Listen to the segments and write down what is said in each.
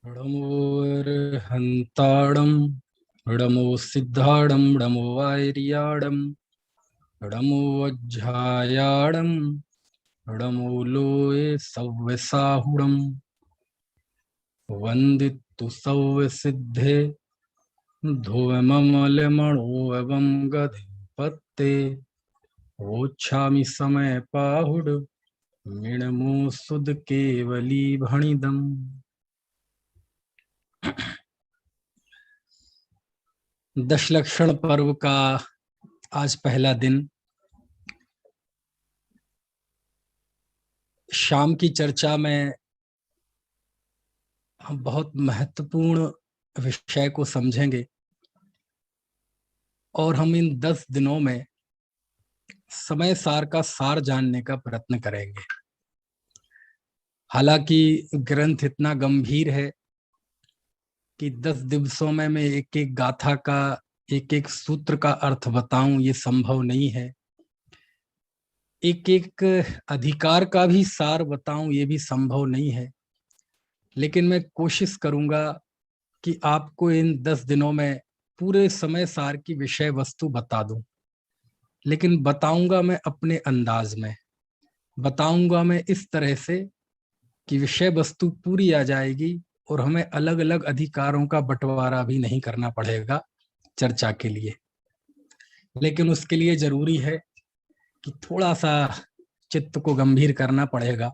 ड़मोर्हन्ताडं ड़मो सिद्धाडं ड़मो वार्याडं ड़मो वज्झायाडं ड़मो लोये सव्यसाहुडं वन्दितु सव्यसिद्धे धुवममलमणो एवं गधिपत्ते वोच्छामि समय पाहुड मिणमो सुद केवली भणिदम्। दशलक्षण पर्व का आज पहला दिन। शाम की चर्चा में हम बहुत महत्वपूर्ण विषय को समझेंगे और हम इन 10 दिनों में समय सार का सार जानने का प्रयत्न करेंगे। हालांकि ग्रंथ इतना गंभीर है कि 10 दिवसों में मैं एक एक गाथा का एक एक सूत्र का अर्थ बताऊं, ये संभव नहीं है। एक एक अधिकार का भी सार बताऊं, ये भी संभव नहीं है। लेकिन मैं कोशिश करूंगा कि आपको इन 10 दिनों में पूरे समय सार की विषय वस्तु बता दूं। लेकिन बताऊंगा मैं अपने अंदाज में, बताऊंगा मैं इस तरह से कि विषय वस्तु पूरी आ जाएगी और हमें अलग अलग अधिकारों का बंटवारा भी नहीं करना पड़ेगा चर्चा के लिए। लेकिन उसके लिए जरूरी है कि थोड़ा सा चित्त को गंभीर करना पड़ेगा,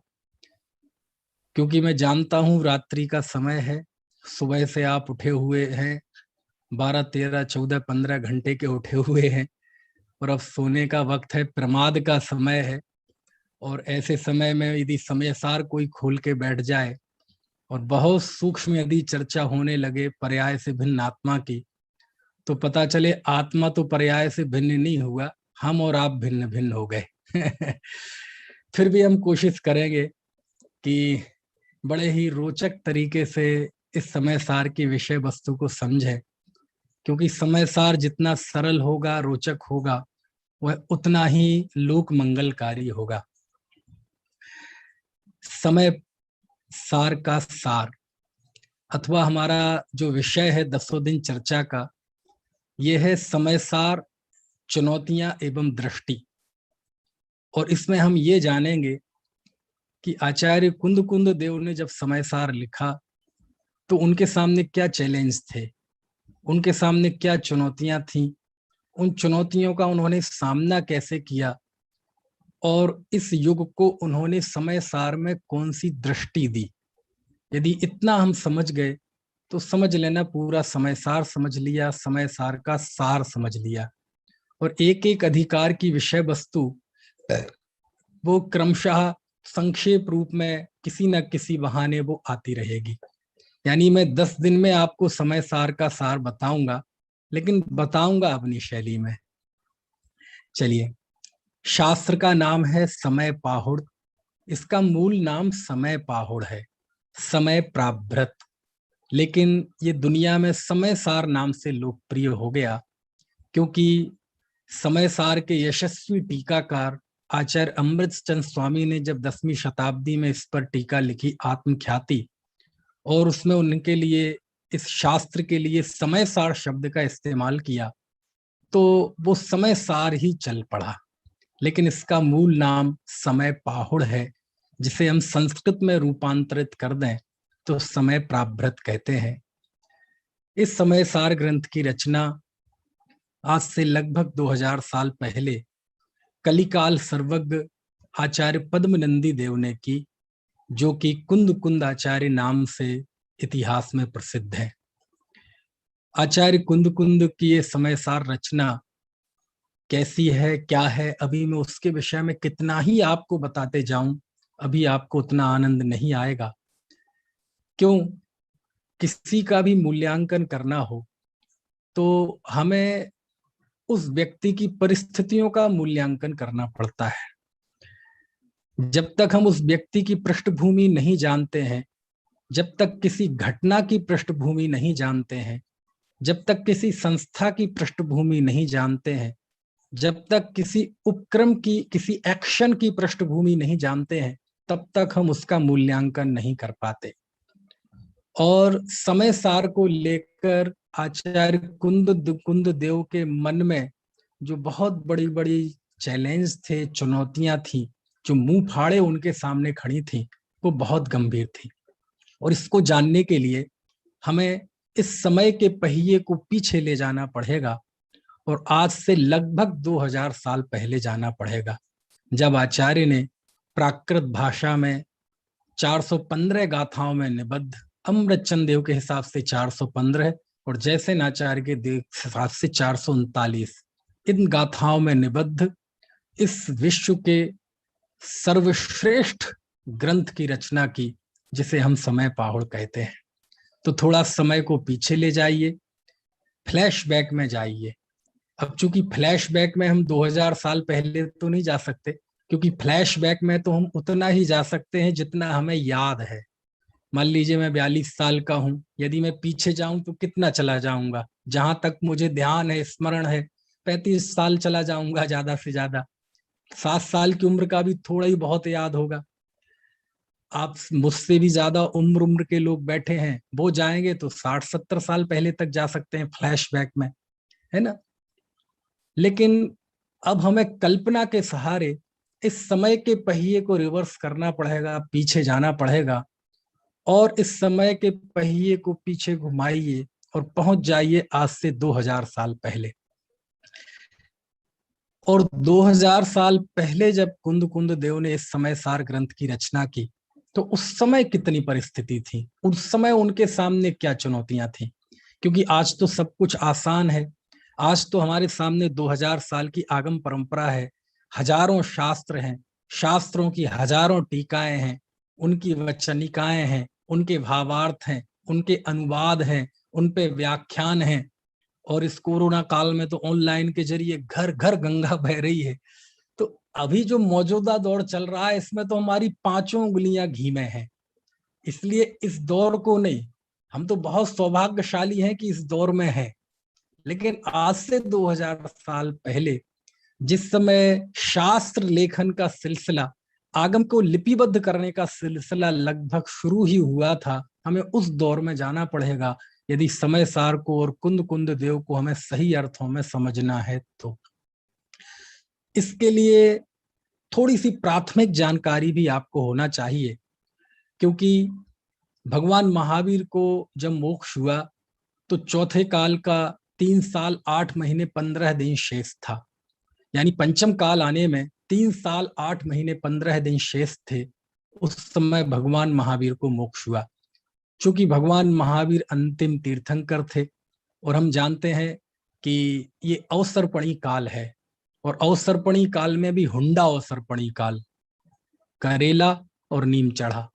क्योंकि मैं जानता हूं रात्रि का समय है, सुबह से आप उठे हुए हैं, 12, 13, 14, 15 घंटे के उठे हुए हैं और अब सोने का वक्त है, प्रमाद का समय है। और ऐसे समय में यदि समय सार कोई खोल के बैठ जाए और बहुत सूक्ष्म यदि चर्चा होने लगे पर्याय से भिन्न आत्मा की, तो पता चले आत्मा तो पर्याय से भिन्न नहीं हुआ, हम और आप भिन्न भिन्न हो गए। फिर भी हम कोशिश करेंगे कि बड़े ही रोचक तरीके से इस समय सार की विषय वस्तु को समझें, क्योंकि समय सार जितना सरल होगा, रोचक होगा, वह उतना ही लोक मंगलकारी होगा। समय सार का सार अथवा हमारा जो विषय है 10 दिन चर्चा का, यह है समय सार, चुनौतियां एवं दृष्टि। और इसमें हम ये जानेंगे कि आचार्य कुंद कुंद देव ने जब समय सार लिखा तो उनके सामने क्या चैलेंज थे, उनके सामने क्या चुनौतियां थीं, उन चुनौतियों का उन्होंने सामना कैसे किया और इस युग को उन्होंने समय सार में कौन सी दृष्टि दी। यदि इतना हम समझ गए तो समझ लेना पूरा समय सार समझ लिया, समय सार का सार समझ लिया। और एक एक अधिकार की विषय वस्तु वो क्रमशः संक्षेप रूप में किसी न किसी बहाने वो आती रहेगी। यानी मैं 10 दिन में आपको समय सार का सार बताऊंगा, लेकिन बताऊंगा अपनी शैली में। चलिए, शास्त्र का नाम है समय पाहुड़। इसका मूल नाम समय पाहुड़ है, समय प्राभृत। लेकिन ये दुनिया में समय सार नाम से लोकप्रिय हो गया, क्योंकि समय सार के यशस्वी टीकाकार आचार्य अमृतचंद स्वामी ने जब 10वीं शताब्दी में इस पर टीका लिखी, आत्मख्याति, और उसमें उनके लिए, इस शास्त्र के लिए समय सार शब्द का इस्तेमाल किया, तो वो समय सार ही चल पड़ा। लेकिन इसका मूल नाम समय पाहुड़ है, जिसे हम संस्कृत में रूपांतरित कर दें तो समय प्राभृत कहते हैं। इस समय सार ग्रंथ की रचना आज से लगभग 2000 साल पहले कलिकाल सर्वज्ञ आचार्य पद्मनंदी देव ने की, जो कि कुंद कुंद आचार्य नाम से इतिहास में प्रसिद्ध है। आचार्य कुंद कुंद की ये समय सार रचना कैसी है, क्या है, अभी मैं उसके विषय में कितना ही आपको बताते जाऊं, अभी आपको उतना आनंद नहीं आएगा। क्यों? किसी का भी मूल्यांकन करना हो तो हमें उस व्यक्ति की परिस्थितियों का मूल्यांकन करना पड़ता है। जब तक हम उस व्यक्ति की पृष्ठभूमि नहीं जानते हैं, जब तक किसी घटना की पृष्ठभूमि नहीं जानते हैं, जब तक किसी संस्था की पृष्ठभूमि नहीं जानते हैं, जब तक किसी उपक्रम की, किसी एक्शन की पृष्ठभूमि नहीं जानते हैं, तब तक हम उसका मूल्यांकन नहीं कर पाते। और समय सार को लेकर आचार्य कुंद देव के मन में जो बहुत बड़ी बड़ी चैलेंज थे, चुनौतियां थी, जो मुंह फाड़े उनके सामने खड़ी थी, वो बहुत गंभीर थी। और इसको जानने के लिए हमें इस समय के पहिए को पीछे ले जाना पड़ेगा और आज से लगभग 2000 साल पहले जाना पड़ेगा, जब आचार्य ने प्राकृत भाषा में 415 गाथाओं में निबद्ध, अमृतचंद देव के हिसाब से 415 और जैसे नाचार्य के हिसाब से 439, इन गाथाओं में निबद्ध इस विश्व के सर्वश्रेष्ठ ग्रंथ की रचना की, जिसे हम समय पाहुड़ कहते हैं। तो थोड़ा समय को पीछे ले जाइए, फ्लैशबैक में जाइए। अब चूंकि फ्लैशबैक में हम 2000 साल पहले तो नहीं जा सकते, क्योंकि फ्लैशबैक में तो हम उतना ही जा सकते हैं जितना हमें याद है। मान लीजिए मैं 42 साल का हूं, यदि मैं पीछे जाऊं तो कितना चला जाऊंगा? जहां तक मुझे ध्यान है, स्मरण है, 35 साल चला जाऊंगा ज्यादा से ज्यादा। 7 साल की उम्र का भी थोड़ा ही बहुत याद होगा। आप मुझसे भी ज्यादा उम्र के लोग बैठे हैं, वो जाएंगे तो 60-70 साल पहले तक जा सकते हैं फ्लैशबैक में, है ना। लेकिन अब हमें कल्पना के सहारे इस समय के पहिए को रिवर्स करना पड़ेगा, पीछे जाना पड़ेगा और इस समय के पहिए को पीछे घुमाइए और पहुंच जाइए आज से 2000 साल पहले। और 2000 साल पहले जब कुंद देव ने इस समय सार ग्रंथ की रचना की, तो उस समय कितनी परिस्थिति थी, उस समय उनके सामने क्या चुनौतियां थी? क्योंकि आज तो सब कुछ आसान है। आज तो हमारे सामने 2000 साल की आगम परंपरा है, हजारों शास्त्र हैं, शास्त्रों की हजारों टीकाएं हैं, उनकी वचनिकाएं हैं, उनके भावार्थ हैं, उनके अनुवाद हैं, उन पे व्याख्यान हैं। और इस कोरोना काल में तो ऑनलाइन के जरिए घर घर गंगा बह रही है। तो अभी जो मौजूदा दौर चल रहा है, इसमें तो हमारी 5 उंगलियां घी में है। इसलिए इस दौर को नहीं, हम तो बहुत सौभाग्यशाली हैं कि इस दौर में है। लेकिन आज से 2000 साल पहले जिस समय शास्त्र लेखन का सिलसिला, आगम को लिपिबद्ध करने का सिलसिला लगभग शुरू ही हुआ था, हमें उस दौर में जाना पड़ेगा यदि समय सार को और कुंद देव को हमें सही अर्थों में समझना है। तो इसके लिए थोड़ी सी प्राथमिक जानकारी भी आपको होना चाहिए, क्योंकि भगवान महावीर को जब मोक्ष हुआ तो चौथे काल का 3 साल 8 महीने 15 दिन शेष था। यानी पंचम काल आने में 3 साल 8 महीने 15 दिन शेष थे। उस समय भगवान महावीर को मोक्ष हुआ। चूंकि भगवान महावीर अंतिम तीर्थंकर थे और हम जानते हैं कि ये अवसर्पणी काल है, और अवसर्पणी काल में भी हुंडा अवसर्पणी काल, करेला और नीम चढ़ा।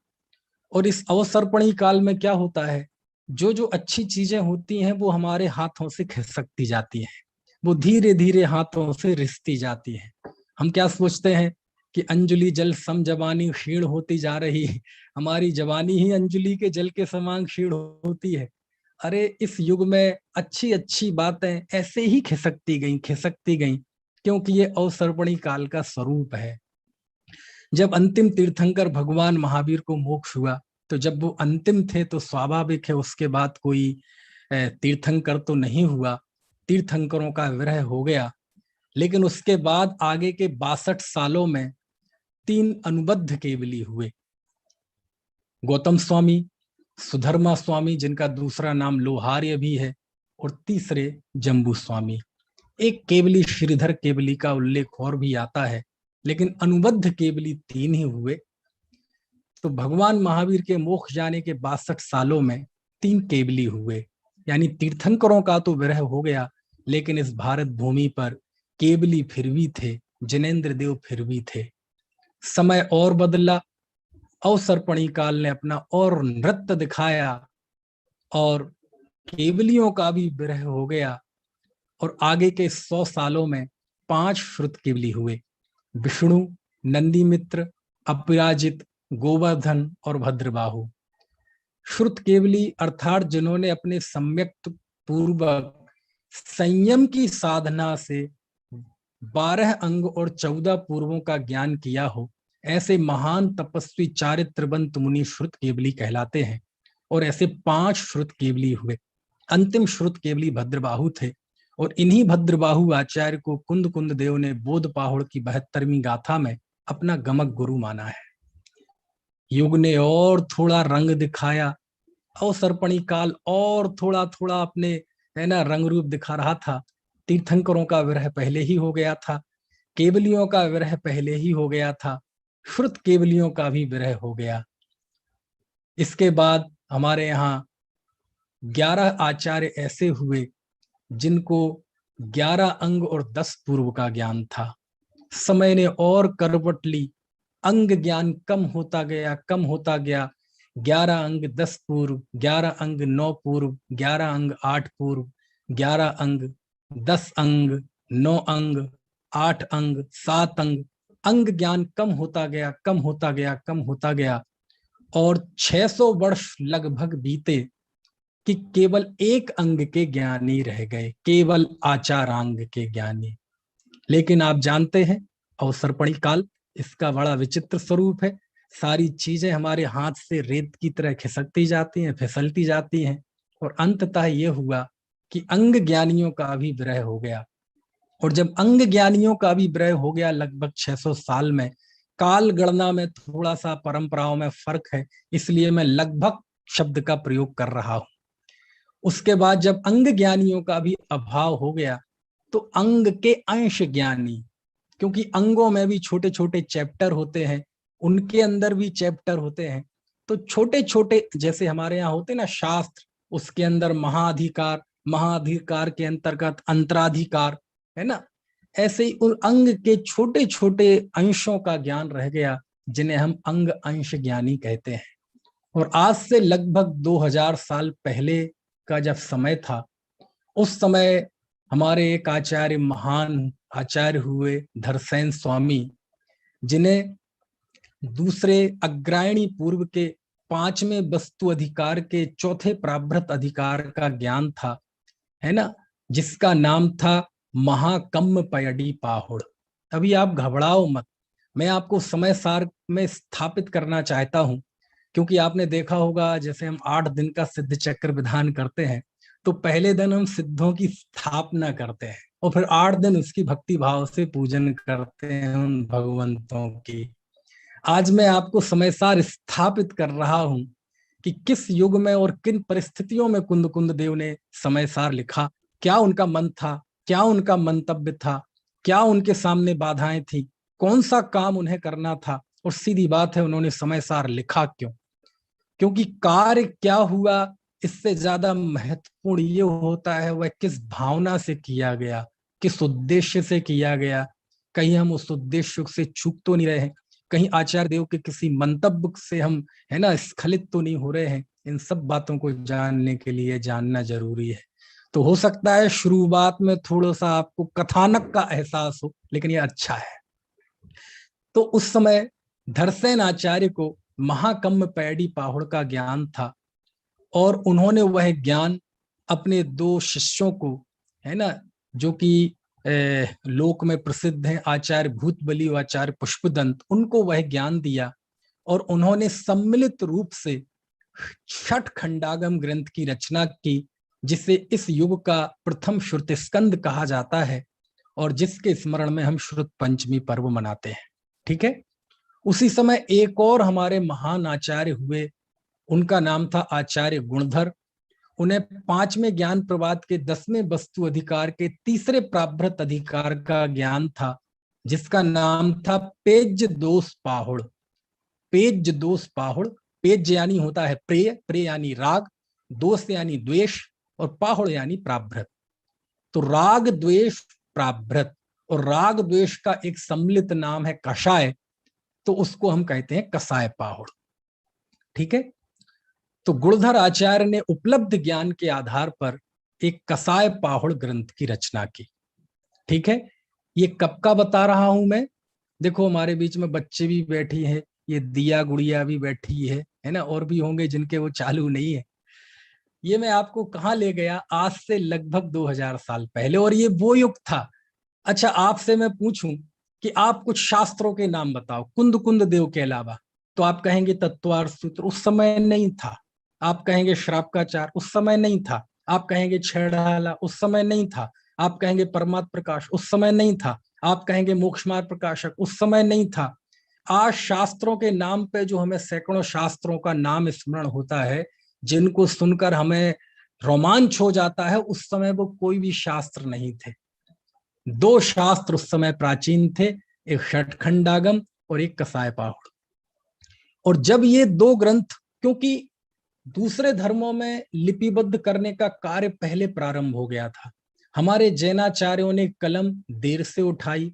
और इस अवसर्पणी काल में क्या होता है, जो जो अच्छी चीजें होती हैं वो हमारे हाथों से खिसकती जाती हैं, वो धीरे धीरे हाथों से रिसती जाती हैं। हम क्या सोचते हैं कि अंजलि जल सम जवानी क्षीण होती जा रही है, हमारी जवानी ही अंजलि के जल के समान क्षीण होती है। अरे इस युग में अच्छी अच्छी बातें ऐसे ही खिसकती गईं, क्योंकि ये अवसर्पणी काल का स्वरूप है। जब अंतिम तीर्थंकर भगवान महावीर को मोक्ष हुआ, तो जब वो अंतिम थे तो स्वाभाविक है उसके बाद कोई तीर्थंकर तो नहीं हुआ, तीर्थंकरों का विरह हो गया। लेकिन उसके बाद आगे के 62 सालों में 3 अनुबद्ध केवली हुए, गौतम स्वामी, सुधर्मा स्वामी जिनका दूसरा नाम लोहार्य भी है, और तीसरे जम्बू स्वामी। एक केवली श्रीधर केवली का उल्लेख और भी आता है, लेकिन अनुबद्ध केवली 3 ही हुए। तो भगवान महावीर के मोक्ष जाने के 62 सालों में 3 केवली हुए। यानी तीर्थंकरों का तो विरह हो गया, लेकिन इस भारत भूमि पर केवली फिर भी थे, जिनेंद्र देव फिर भी थे। समय और बदला, अवसर्पणी काल ने अपना और नृत्य दिखाया और केवलियों का भी विरह हो गया। और आगे के 100 सालों में 5 श्रुत केवली हुए, विष्णु, नंदीमित्र, अपराजित, गोवर्धन और भद्रबाहु। श्रुत केवली अर्थात जिन्होंने अपने सम्यक पूर्वक संयम की साधना से 12 अंग और 14 पूर्वों का ज्ञान किया हो, ऐसे महान तपस्वी चारित्रवंत मुनि श्रुत केवली कहलाते हैं। और ऐसे 5 श्रुत केवली हुए। अंतिम श्रुत केवली भद्रबाहु थे, और इन्हीं भद्रबाहु आचार्य को कुंद कुंद देव ने बोध पाहुड़ की 72वीं गाथा में अपना गमक गुरु माना है। युग ने और थोड़ा रंग दिखाया, अवसर्पणी काल और थोड़ा थोड़ा अपने है ना रंग रूप दिखा रहा था। तीर्थंकरों का विरह पहले ही हो गया था, केवलियों का विरह पहले ही हो गया था, श्रुत केवलियों का भी विरह हो गया। इसके बाद हमारे यहाँ 11 आचार्य ऐसे हुए जिनको 11 अंग और 10 पूर्व का ज्ञान था। समय ने और करवट ली, अंग ज्ञान कम होता गया, कम होता गया। 11 अंग 10 पूर्व, 11 अंग 9 पूर्व, 11 अंग 8 पूर्व, 11 अंग 10 अंग, 9 अंग, 8 अंग, 7 अंग। अंग ज्ञान कम होता गया, कम होता गया, कम होता गया, और 600 वर्ष लगभग बीते कि केवल एक अंग के ज्ञानी रह गए, केवल आचारांग के ज्ञानी। लेकिन आप जानते हैं अवसर्पणी काल, इसका बड़ा विचित्र स्वरूप है। सारी चीजें हमारे हाथ से रेत की तरह खिसकती जाती हैं, फिसलती जाती हैं, और अंततः ये हुआ कि अंग ज्ञानियों का भी विरह हो गया। और जब अंग ज्ञानियों का भी विरह हो गया लगभग 600 साल में, काल गणना में थोड़ा सा परंपराओं में फर्क है, इसलिए मैं लगभग शब्द का प्रयोग कर रहा हूं। उसके बाद जब अंग ज्ञानियों का भी अभाव हो गया, तो अंग के अंश ज्ञानी, क्योंकि अंगों में भी छोटे छोटे चैप्टर होते हैं, उनके अंदर भी चैप्टर होते हैं, तो छोटे छोटे जैसे हमारे यहाँ होते ना शास्त्र, उसके अंदर महाधिकार, महाधिकार के अंतर्गत अंतराधिकार, है ना, ऐसे ही उन अंग के छोटे छोटे अंशों का ज्ञान रह गया, जिन्हें हम अंग अंश ज्ञानी कहते हैं। और आज से लगभग 2000 साल पहले का जब समय था, उस समय हमारे एक आचार्य, महान आचार्य हुए धरसेन स्वामी, जिन्हें दूसरे अग्रायणी पूर्व के 5वें वस्तु अधिकार के 4थे प्राभृत अधिकार का ज्ञान था, है ना, जिसका नाम था महाकम्म पयडी पाहुड़। अभी आप घबराओ मत, मैं आपको समय सार में स्थापित करना चाहता हूं, क्योंकि आपने देखा होगा जैसे हम 8 दिन का सिद्ध चक्र विधान करते हैं, तो पहले दिन हम सिद्धों की स्थापना करते हैं और फिर 8 दिन उसकी भक्ति भाव से पूजन करते हैं उन भगवंतों की। आज मैं आपको समय सार स्थापित कर रहा हूं कि किस युग में और किन परिस्थितियों में कुंद कुंद देव ने समय सार लिखा, क्या उनका मन था, क्या उनका मंतव्य था, क्या उनके सामने बाधाएं थी, कौन सा काम उन्हें करना था, और सीधी बात है उन्होंने समय सार लिखा क्यों। क्योंकि कार्य क्या हुआ इससे ज्यादा महत्वपूर्ण ये होता है वह किस भावना से किया गया, किस उद्देश्य से किया गया, कहीं हम उस उद्देश्य से चूक तो नहीं रहे हैं, कहीं आचार्य देव के किसी मंतव्य से हम है ना स्खलित तो नहीं हो रहे हैं। इन सब बातों को जानने के लिए जानना जरूरी है। तो हो सकता है शुरुआत में थोड़ा सा आपको कथानक का एहसास हो, लेकिन ये अच्छा है। तो उस समय धरसेन आचार्य को महाकम्म पैडी पाहुड़ का ज्ञान था, और उन्होंने वह ज्ञान अपने 2 शिष्यों को, है ना, जो कि लोक में प्रसिद्ध हैं, आचार्य भूतबली और आचार्य पुष्पदंत, उनको वह ज्ञान दिया। और उन्होंने सम्मिलित रूप से 6 खंडागम ग्रंथ की रचना की, जिसे इस युग का प्रथम श्रुत स्कंद कहा जाता है, और जिसके स्मरण में हम श्रुत पंचमी पर्व मनाते हैं। ठीक है। उसी समय एक और हमारे महान आचार्य हुए, उनका नाम था आचार्य गुणधर। उन्हें 5वें ज्ञान प्रवाद के 10वें वस्तु अधिकार के 3रे प्राभृत अधिकार का ज्ञान था, जिसका नाम था पेज दोष पाहुड़। पेज दोष पाहुड़, पेज यानी होता है प्रेय, प्रेय यानी राग, दोष यानी द्वेष, और पाहुड़ यानी प्राभृत। तो राग द्वेष प्राभृत, और राग द्वेष का एक सम्मिलित नाम है कषाय, तो उसको हम कहते हैं कसाय पाहुड़। ठीक है। तो गुणधर आचार्य ने उपलब्ध ज्ञान के आधार पर एक कसाय पाहुड़ ग्रंथ की रचना की। ठीक है। ये कब का बता रहा हूं मैं, देखो हमारे बीच में बच्चे भी बैठी हैं, ये दिया गुड़िया भी बैठी है ना, और भी होंगे जिनके वो चालू नहीं है। ये मैं आपको कहाँ ले गया, आज से लगभग 2000 साल पहले, और ये वो युग था। अच्छा, आपसे मैं पूछूं कि आप कुछ शास्त्रों के नाम बताओ कुंद कुंद देव के अलावा, तो आप कहेंगे तत्वार्थ सूत्र। उस समय नहीं था, आप कहेंगे श्राप का चार, उस समय नहीं था। आप कहेंगे छेड़ाला, उस समय नहीं था। आप कहेंगे परमात्म प्रकाश, उस समय नहीं था। आप कहेंगे मोक्ष मार्ग प्रकाशक, उस समय नहीं था। आज शास्त्रों के नाम पे जो हमें सैकड़ों शास्त्रों का नाम स्मरण होता है, जिनको सुनकर हमें रोमांच हो जाता है, उस समय वो कोई भी शास्त्र नहीं थे। दो शास्त्र उस समय प्राचीन थे, एक षटखंडागम और एक कसाय पाहुड़। और जब ये दो ग्रंथ, क्योंकि दूसरे धर्मों में लिपिबद्ध करने का कार्य पहले प्रारंभ हो गया था, हमारे जैनाचार्यों ने कलम देर से उठाई।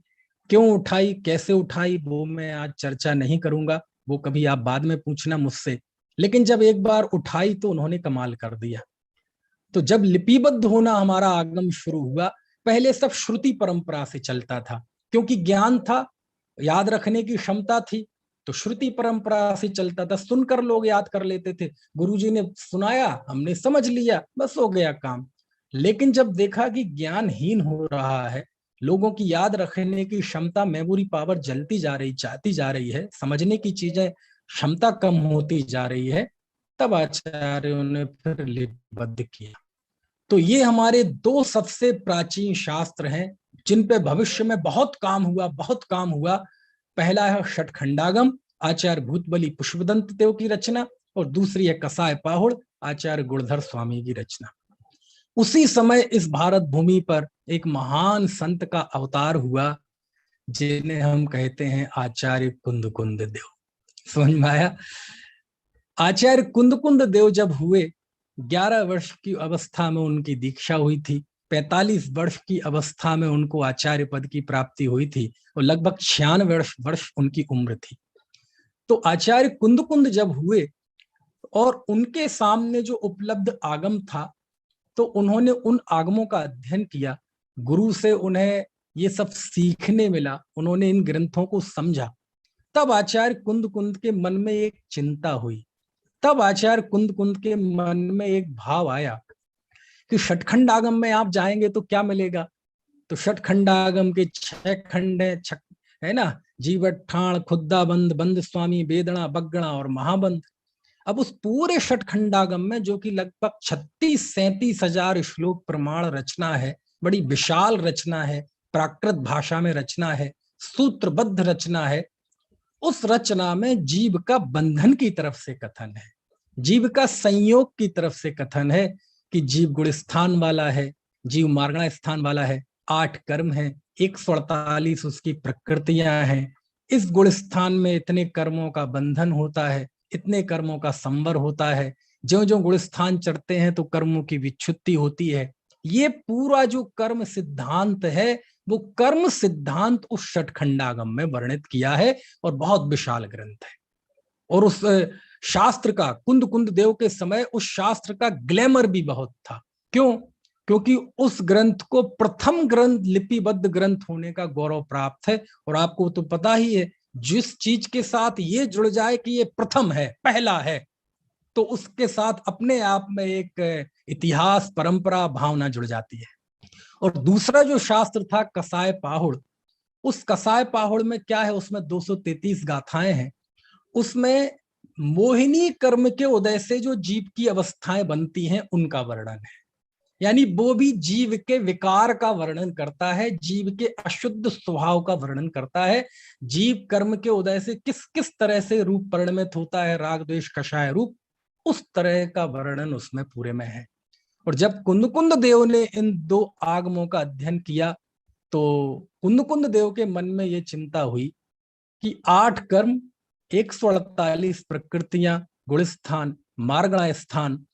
क्यों उठाई, कैसे उठाई, वो मैं आज चर्चा नहीं करूंगा, वो कभी आप बाद में पूछना मुझसे। लेकिन जब एक बार उठाई तो उन्होंने कमाल कर दिया। तो जब लिपिबद्ध होना हमारा आगम शुरू हुआ, पहले सब श्रुति परंपरा से चलता था, क्योंकि ज्ञान था, याद रखने की क्षमता थी, तो श्रुति परंपरा से चलता था, सुनकर लोग याद कर लेते थे। गुरुजी ने सुनाया, हमने समझ लिया, बस हो गया काम। लेकिन जब देखा कि ज्ञानहीन हो रहा है, लोगों की याद रखने की क्षमता, मेमोरी पावर जलती जा रही, जाती जा रही है, समझने की चीजें क्षमता कम होती जा रही है, तब आचार्यों ने फिर लिपिबद्ध किया। तो ये हमारे दो सबसे प्राचीन शास्त्र हैं, जिन पे भविष्य में बहुत काम हुआ, बहुत काम हुआ। पहला है षटखंडागम, आचार्य भूतबली पुष्पदंत देव की रचना, और दूसरी है कसाय पाहुड़, आचार्य गुणधर स्वामी की रचना। उसी समय इस भारत भूमि पर एक महान संत का अवतार हुआ, जिन्हें हम कहते हैं आचार्य कुंद कुंद देव। समझ में आया? आचार्य कुंद कुंद देव जब हुए, 11 वर्ष की अवस्था में उनकी दीक्षा हुई थी। 45 वर्ष की अवस्था में उनको आचार्य पद की प्राप्ति हुई थी, और लगभग 96 वर्ष उनकी उम्र थी। तो आचार्य कुंद कुंद जब हुए और उनके सामने जो उपलब्ध आगम था, तो उन्होंने उन आगमों का अध्ययन किया। गुरु से उन्हें ये सब सीखने मिला, उन्होंने इन ग्रंथों को समझा। तब आचार्य कुंद कुंद के मन में एक चिंता हुई, तब आचार्य कुंद कुंद के मन में एक भाव आया कि षटखंडागम में आप जाएंगे तो क्या मिलेगा। तो षटखंडागम के 6 खंड है ना, जीवट, ठाण, खुद्दा बंद, बंद स्वामी, वेदना, बगड़ा और महाबंद। अब उस पूरे षटखंडागम में, जो कि लगभग 36-37 हजार श्लोक प्रमाण रचना है, बड़ी विशाल रचना है, प्राकृत भाषा में रचना है, सूत्रबद्ध रचना है, उस रचना में जीव का बंधन की तरफ से कथन है, जीव का संयोग की तरफ से कथन है कि जीव गुण स्थान वाला है, जीव मार्गणा स्थान वाला है, 8 कर्म है, 148 उसकी प्रकृतियां हैं। इस गुण स्थान में इतने कर्मों का बंधन होता है, इतने कर्मों का संवर होता है। जो जो गुण स्थान चढ़ते हैं तो कर्मों की विच्छुत्ति होती है। ये पूरा जो कर्म सिद्धांत है, वो कर्म सिद्धांत उस षटखंडागम में वर्णित किया है, और बहुत विशाल ग्रंथ है। और उस शास्त्र का, कुंद कुंद देव के समय उस शास्त्र का ग्लैमर भी बहुत था। क्यों? क्योंकि उस ग्रंथ को प्रथम ग्रंथ, लिपिबद्ध ग्रंथ होने का गौरव प्राप्त है। और आपको तो पता ही है, जिस चीज के साथ ये जुड़ जाए कि ये प्रथम है, पहला है, तो उसके साथ अपने आप में एक इतिहास, परंपरा, भावना जुड़ जाती है। और दूसरा जो शास्त्र था कसाय पाहुड़, उस कसाय पाहुड़ में क्या है, उसमें 233 गाथाएं हैं। उसमें मोहिनी कर्म के उदय से जो जीव की अवस्थाएं बनती हैं, उनका वर्णन है। यानी वो भी जीव के विकार का वर्णन करता है, जीव के अशुद्ध स्वभाव का वर्णन करता है। जीव कर्म के उदय से किस किस तरह से रूप परिणमित होता है, राग द्वेष कषाय रूप, उस तरह का वर्णन उसमें पूरे में है। और जब कुंद कुंद देव ने इन दो आगमों का अध्ययन किया, तो कुंद कुंद देव के मन में ये चिंता हुई कि 8 कर्म, 148 प्रकृतियां, गुण स्थान, मार्गणा स्थान,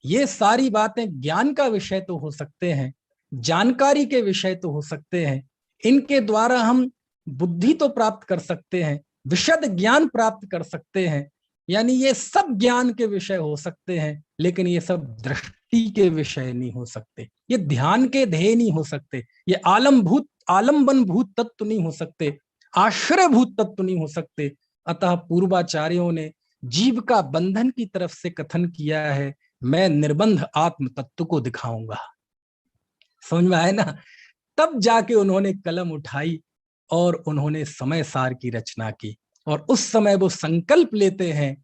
ये सारी बातें ज्ञान का विषय तो हो सकते हैं, जानकारी के विषय तो हो सकते हैं, इनके द्वारा हम बुद्धि तो प्राप्त कर सकते हैं, विशद ज्ञान प्राप्त कर सकते हैं, यानी ये सब ज्ञान के विषय हो सकते हैं, लेकिन ये सब दृष्टि के विषय नहीं हो सकते, ये ध्यान के ध्येय नहीं हो सकते, ये आलम्बन भूत तत्व नहीं हो सकते, आश्रयभूत तत्व नहीं हो सकते। अतः पूर्वाचार्यों ने जीव का बंधन की तरफ से कथन किया है, मैं निर्बंध आत्म तत्व को दिखाऊंगा। समझ में आया ना? तब जाके उन्होंने कलम उठाई और उन्होंने समय सार की रचना की। और उस समय वो संकल्प लेते हैं,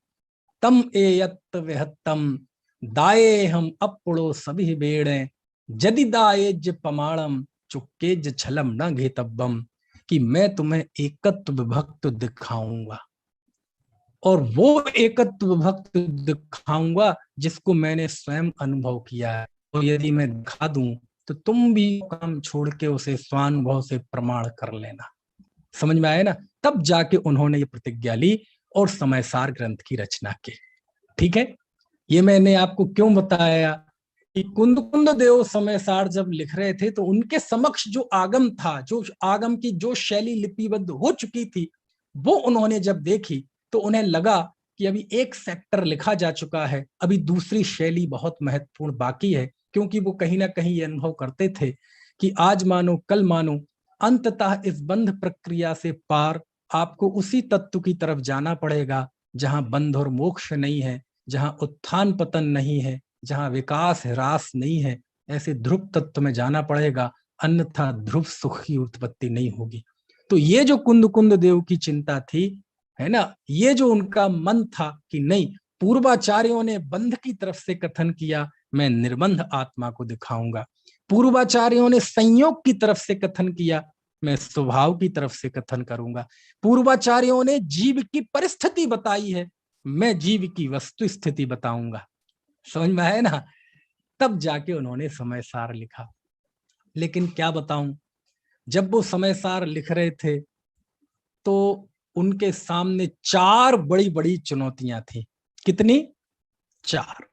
तम एयत विहत्तम दाये हम अपुड़ो सभी बेड़े, जदि दाये ज पमाणम, चुक्के ज छलम न घेतब्बम, कि मैं तुम्हें एकत्व विभक्त दिखाऊंगा, और वो एकत्व विभक्त दिखाऊंगा जिसको मैंने स्वयं अनुभव किया है। और यदि मैं दिखा दूं तो तुम भी काम छोड़ के उसे स्वानुभव से प्रमाण कर लेना। समझ में आया ना? तब जाके उन्होंने ये प्रतिज्ञा ली और समयसार ग्रंथ की रचना की। ठीक है, ये मैंने आपको क्यों बताया कि कुंद कुंद देव समयसार जब लिख रहे थे तो उनके समक्ष जो आगम था, जो आगम की जो शैली लिपिबद्ध हो चुकी थी, वो उन्होंने जब देखी तो उन्हें लगा कि अभी एक सेक्टर लिखा जा चुका है, अभी दूसरी शैली बहुत महत्वपूर्ण बाकी है। क्योंकि वो कहीं ना कहीं ये अनुभव करते थे कि आज मानो कल मानो, अंततः इस बंध प्रक्रिया से पार आपको उसी तत्व की तरफ जाना पड़ेगा जहां बंध और मोक्ष नहीं है, जहां उत्थान पतन नहीं है, जहां विकास ह्रास नहीं है। ऐसे ध्रुव तत्व में जाना पड़ेगा, अन्यथा ध्रुव सुख की उत्पत्ति नहीं होगी। तो ये जो कुंद कुंद देव की चिंता थी, है ना, ये जो उनका मन था कि नहीं, पूर्वाचार्यों ने बंध की तरफ से कथन किया, मैं निर्बंध आत्मा को दिखाऊंगा। पूर्वाचार्यों ने संयोग की तरफ से कथन किया, मैं स्वभाव की तरफ से कथन करूंगा। पूर्वाचार्यों ने जीव की परिस्थिति बताई है, मैं जीव की वस्तु स्थिति बताऊंगा। समझ में आया ना? तब जाके उन्होंने समयसार लिखा। लेकिन क्या बताऊं, जब वो समयसार लिख रहे थे तो उनके सामने चार बड़ी बड़ी चुनौतियां थी। कितनी? चार।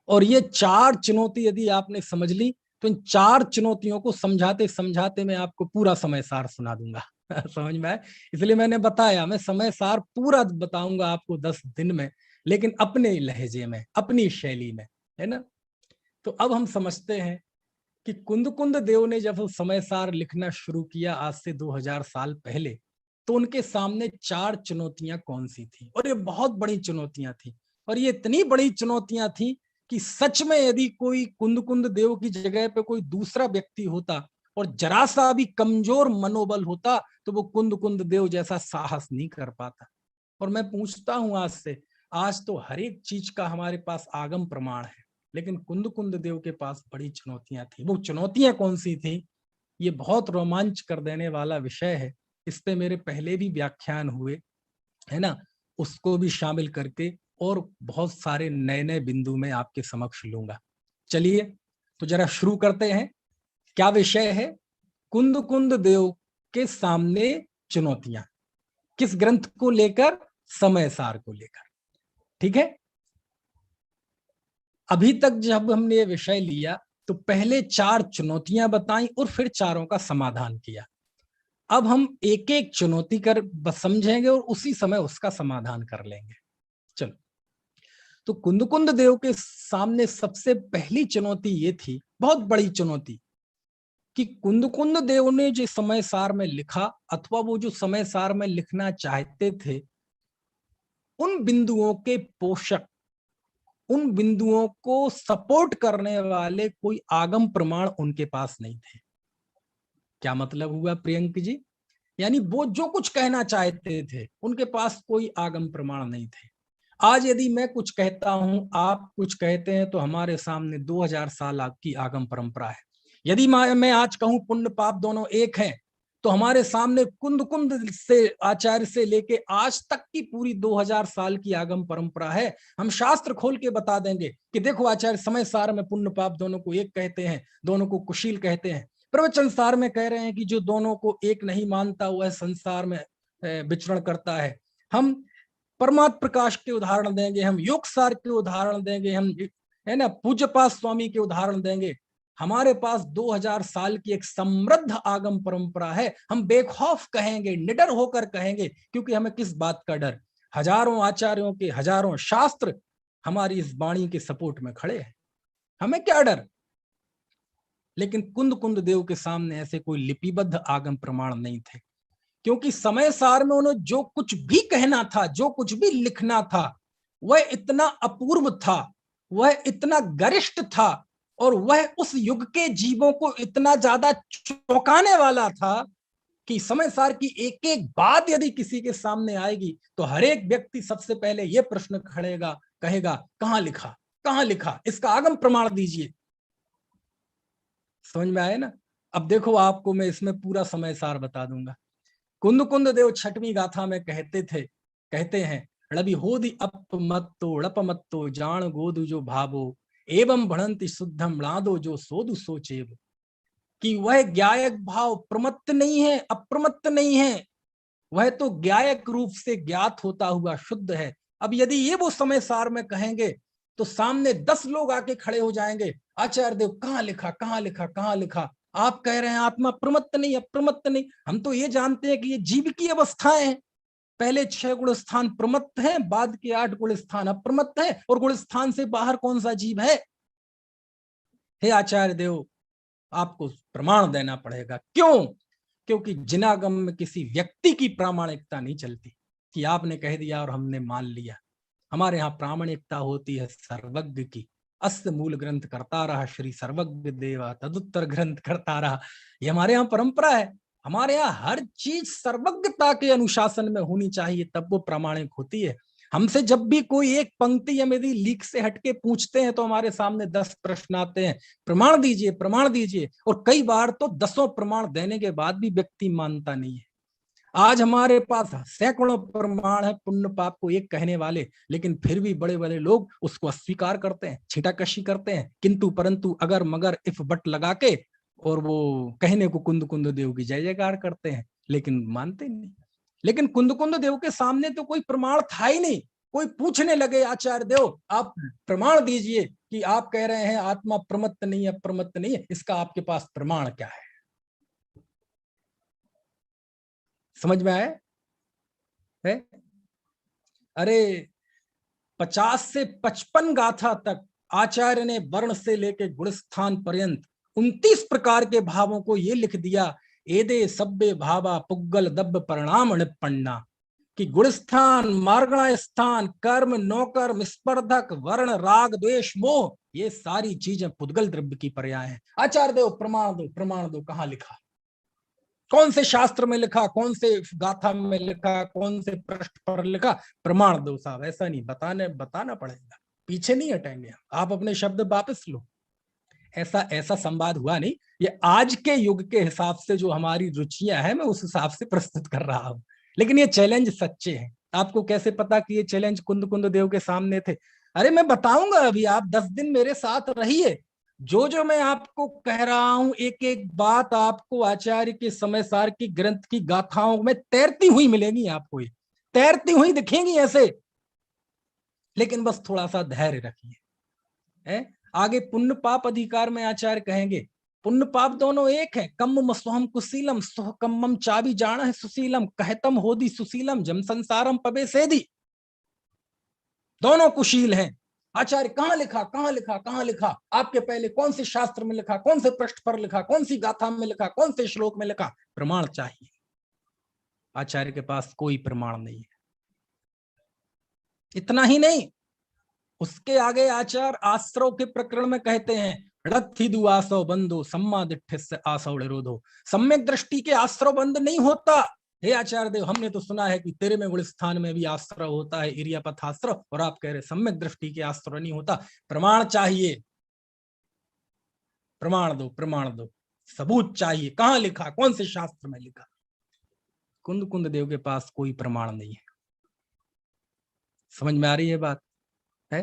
और ये चार चुनौती यदि आपने समझ ली तो इन चार चुनौतियों को समझाते समझाते मैं आपको पूरा समयसार सुना दूंगा। समझ में आए? इसलिए मैंने बताया मैं समयसार पूरा बताऊंगा आपको 10 दिन में, लेकिन अपने लहजे में, अपनी शैली में, है ना? तो अब हम समझते हैं कि कुंद कुंद देव ने जब समयसार लिखना शुरू किया आज से 2000 साल पहले, तो उनके सामने चार चुनौतियां कौन सी थी, और ये बहुत बड़ी चुनौतियां थी। और ये इतनी बड़ी चुनौतियां थी कि सच में यदि कोई कुंद कुंद देव की जगह पे कोई दूसरा व्यक्ति होता और जरा सा भी कमजोर मनोबल होता तो वो कुंद कुंद देव जैसा साहस नहीं कर पाता। और मैं पूछता हूं आज से, आज तो हर एक चीज का हमारे पास आगम प्रमाण है, लेकिन कुंद कुंद देव के पास बड़ी चुनौतियां थी। वो चुनौतियां कौन सी थी? ये बहुत रोमांच कर देने वाला विषय है। इस पे मेरे पहले भी व्याख्यान हुए, है ना, उसको भी शामिल करके और बहुत सारे नए नए बिंदु में आपके समक्ष लूंगा। चलिए तो जरा शुरू करते हैं। क्या विषय है? कुंद कुंद देव के सामने चुनौतियां। किस ग्रंथ को लेकर? समयसार को लेकर। ठीक है, अभी तक जब हमने ये विषय लिया तो पहले चार चुनौतियां बताई और फिर चारों का समाधान किया। अब हम एक एक चुनौती कर समझेंगे और उसी समय उसका समाधान कर लेंगे। चलो, तो कुंद कुंद देव के सामने सबसे पहली चुनौती ये थी, बहुत बड़ी चुनौती, कि कुंद कुंद देव ने जो समय सार में लिखा अथवा वो जो समय सार में लिखना चाहते थे, उन बिंदुओं के पोषक, उन बिंदुओं को सपोर्ट करने वाले कोई आगम प्रमाण उनके पास नहीं थे। क्या मतलब हुआ प्रियंक जी? यानी वो जो कुछ कहना चाहते थे उनके पास कोई आगम प्रमाण नहीं थे। आज यदि मैं कुछ कहता हूं, आप कुछ कहते हैं, तो हमारे सामने 2000 साल की आगम परंपरा है। यदि मैं आज कहूं पुण्य पाप दोनों एक हैं, तो हमारे सामने कुंद कुंद से आचार्य से लेके आज तक की पूरी 2000 साल की आगम परंपरा है। हम शास्त्र खोल के बता देंगे कि देखो आचार्य समय सार में पुण्य पाप दोनों को एक कहते हैं, दोनों को कुशील कहते हैं। प्रवचन सार में कह रहे हैं कि जो दोनों को एक नहीं मानता वह संसार में विचरण करता है। हम परमात्म प्रकाश के उदाहरण देंगे, हम योग सार के उदाहरण देंगे, हम, है ना, पूज्यपाद स्वामी के उदाहरण देंगे। हमारे पास 2000 साल की एक समृद्ध आगम परंपरा है। हम बेखौफ कहेंगे, निडर होकर कहेंगे, क्योंकि हमें किस बात का डर? हजारों आचार्यों के हजारों शास्त्र हमारी इस वाणी के सपोर्ट में खड़े हैं, हमें क्या डर? लेकिन कुंद कुंद देव के सामने ऐसे कोई लिपिबद्ध आगम प्रमाण नहीं थे, क्योंकि समय सार में उन्हें जो कुछ भी कहना था, जो कुछ भी लिखना था, वह इतना अपूर्व था, वह इतना गरिष्ठ था, और वह उस युग के जीवों को इतना ज्यादा चौंकाने वाला था कि समय सार की एक एक बात यदि किसी के सामने आएगी तो हर एक व्यक्ति सबसे पहले यह प्रश्न खड़ेगा, कहेगा कहां लिखा, कहां लिखा, इसका आगम प्रमाण दीजिए। समझ में आए ना? अब देखो, आपको मैं इसमें पूरा समय सार बता दूंगा। कुंद देव छठवीं गाथा में कहते हैं, ळबि होदि अपमत्तो ळपमत्तो जान गोदु जो भावो एवं भणंति शुद्धम लादो जो सोदु सोचेव, कि वह ज्ञायक भाव प्रमत्त नहीं है, अप्रमत्त नहीं है, वह तो ज्ञायक रूप से ज्ञात होता हुआ शुद्ध है। अब यदि ये वो समय सार में कहेंगे तो सामने 10 लोग आके खड़े हो जाएंगे, आचार्य देव कहां लिखा, कहां लिखा, कहां लिखा? आप कह रहे हैं आत्मा प्रमत्त नहीं, अप्रमत्त नहीं। हम तो ये जानते हैं कि ये जीव की अवस्थाएं हैं। पहले 6 गुण स्थान प्रमत्त है, बाद के 8 गुण स्थान अप्रमत्त है, और गुण स्थान से बाहर कौन सा जीव है? हे आचार्य देव, आपको प्रमाण देना पड़ेगा। क्यों? क्योंकि जिनागम में किसी व्यक्ति की प्रामाणिकता नहीं चलती कि आपने कह दिया और हमने मान लिया। हमारे यहाँ प्रामाणिकता होती है सर्वज्ञ की। अस्त मूल ग्रंथ करता रहा श्री सर्वज्ञ देवा, तदुत्तर ग्रंथ करता रहा। ये हमारे यहाँ परंपरा है। हमारे यहाँ हर चीज सर्वज्ञता के अनुशासन में होनी चाहिए, तब वो प्रामाणिक होती है। हमसे जब भी कोई एक पंक्ति या यदि लीक से हटके पूछते हैं तो हमारे सामने 10 प्रश्न आते हैं, प्रमाण दीजिए, प्रमाण दीजिए। और कई बार तो 10 प्रमाण देने के बाद भी व्यक्ति मानता नहीं है। आज हमारे पास सैकड़ों प्रमाण है पुण्य पाप को एक कहने वाले, लेकिन फिर भी बड़े बड़े लोग उसको अस्वीकार करते हैं, छीटाकशी करते हैं, किंतु परंतु अगर मगर इफ बट लगा के और वो कहने को कुंद देव की जय जयकार करते हैं, लेकिन मानते नहीं। लेकिन कुंद देव के सामने तो कोई प्रमाण था ही नहीं। कोई पूछने लगे, आचार्य देव आप प्रमाण दीजिए कि आप कह रहे हैं आत्मा प्रमत्त नहीं, अप्रमत्त नहीं है, इसका आपके पास प्रमाण क्या है? समझ में आए? है? अरे 50 से 55 गाथा तक आचार्य ने वर्ण से लेकर गुणस्थान पर्यंत 29 प्रकार के भावों को ये लिख दिया, एदे सब्बे भावा पुग्गल दब्ब परिणाम निपन्ना, कि गुणस्थान, मार्गणा स्थान, कर्म, नौकर्म, स्पर्धक, वर्ण, राग, द्वेष, मोह, ये सारी चीजें पुद्गल द्रव्य की पर्याय हैं। आचार्य देव प्रमाण दो, प्रमाण दो, कहां लिखा? कौन से शास्त्र में लिखा, कौन से गाथा में लिखा, कौन से पृष्ठ पर लिखा? प्रमाण दो साहब। ऐसा नहीं, बताना पड़ेगा, पीछे नहीं हटेंगे। आप अपने शब्द वापस लो। ऐसा संवाद हुआ नहीं। ये आज के युग के हिसाब से जो हमारी रुचियां हैं, मैं उस हिसाब से प्रस्तुत कर रहा हूं। लेकिन ये चैलेंज सच्चे हैं। आपको कैसे पता कि ये चैलेंज कुंद देव के सामने थे? अरे मैं बताऊंगा अभी, आप 10 दिन मेरे साथ रहिए। जो मैं आपको कह रहा हूं, एक एक बात आपको आचार्य के समय सार की ग्रंथ की गाथाओं में तैरती हुई मिलेगी। आपको ये तैरती हुई दिखेंगी ऐसे। लेकिन बस थोड़ा सा धैर्य रखिए। आगे पुण्य पाप अधिकार में आचार्य कहेंगे, पुण्य पाप दोनों एक है। कम सोहम कुशीलम सोह कम्मम चाबी जाना है सुशीलम, कहतम होदी सुशीलम जम संसारम पबे सेदी। दोनों कुशील हैं। आचार्य कहां लिखा, कहां लिखा, कहां लिखा? आपके पहले कौन से शास्त्र में लिखा, कौन से पृष्ठ पर लिखा, कौन सी गाथा में लिखा, कौन से श्लोक में लिखा? प्रमाण चाहिए। आचार्य के पास कोई प्रमाण नहीं है। इतना ही नहीं, उसके आगे आचार्य आश्रव के प्रकरण में कहते हैं, रथिदु आसव बंधो सम्मा दिठ्ठिस्य आसव निरोधो। सम्यक दृष्टि के आश्रव बंद नहीं होता। हे आचार्य देव, हमने तो सुना है कि तेरे में गुण स्थान में भी आश्रव होता है, इरियापथ आश्रव, और आप कह रहे सम्यक दृष्टि के आश्रव नहीं होता। प्रमाण चाहिए, प्रमाण दो, प्रमाण दो, सबूत चाहिए। कहां लिखा, कौन से शास्त्र में लिखा? कुंद देव के पास कोई प्रमाण नहीं है। समझ में आ रही है बात? है?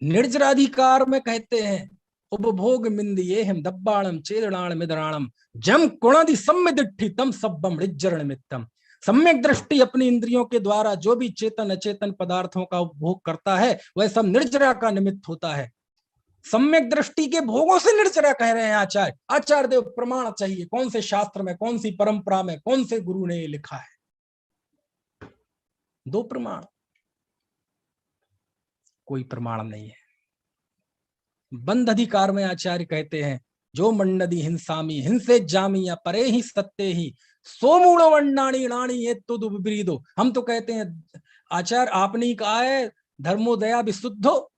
निर्जराधिकार में कहते हैं, उपभोग मिंदिये हम दब्बाणम चेरणाण मिदराणम जम कुणादि सम्मिदिट्ठी तम सब्बम रिज्जर निमित्तम। सम्यक दृष्टि अपनी इंद्रियों के द्वारा जो भी चेतन अचेतन पदार्थों का उपभोग करता है, वह सब निर्जरा का निमित्त होता है। सम्यक दृष्टि के भोगों से निर्जरा कह रहे हैं आचार्य। आचार्य देव प्रमाण चाहिए, कौन से शास्त्र में, कौन सी परंपरा में, कौन से गुरु ने ये लिखा है? दो प्रमाण। कोई प्रमाण नहीं है। बंध अधिकार में आचार्य कहते हैं, जो मंडदी हिंसामी हिंसे जामी या परे ही सत्य ही सोमूल वंडाणी राणी ये तो विपरीदो। हम तो कहते हैं आचार्य आपने ही कहा है धर्मोदया विशुद्धो।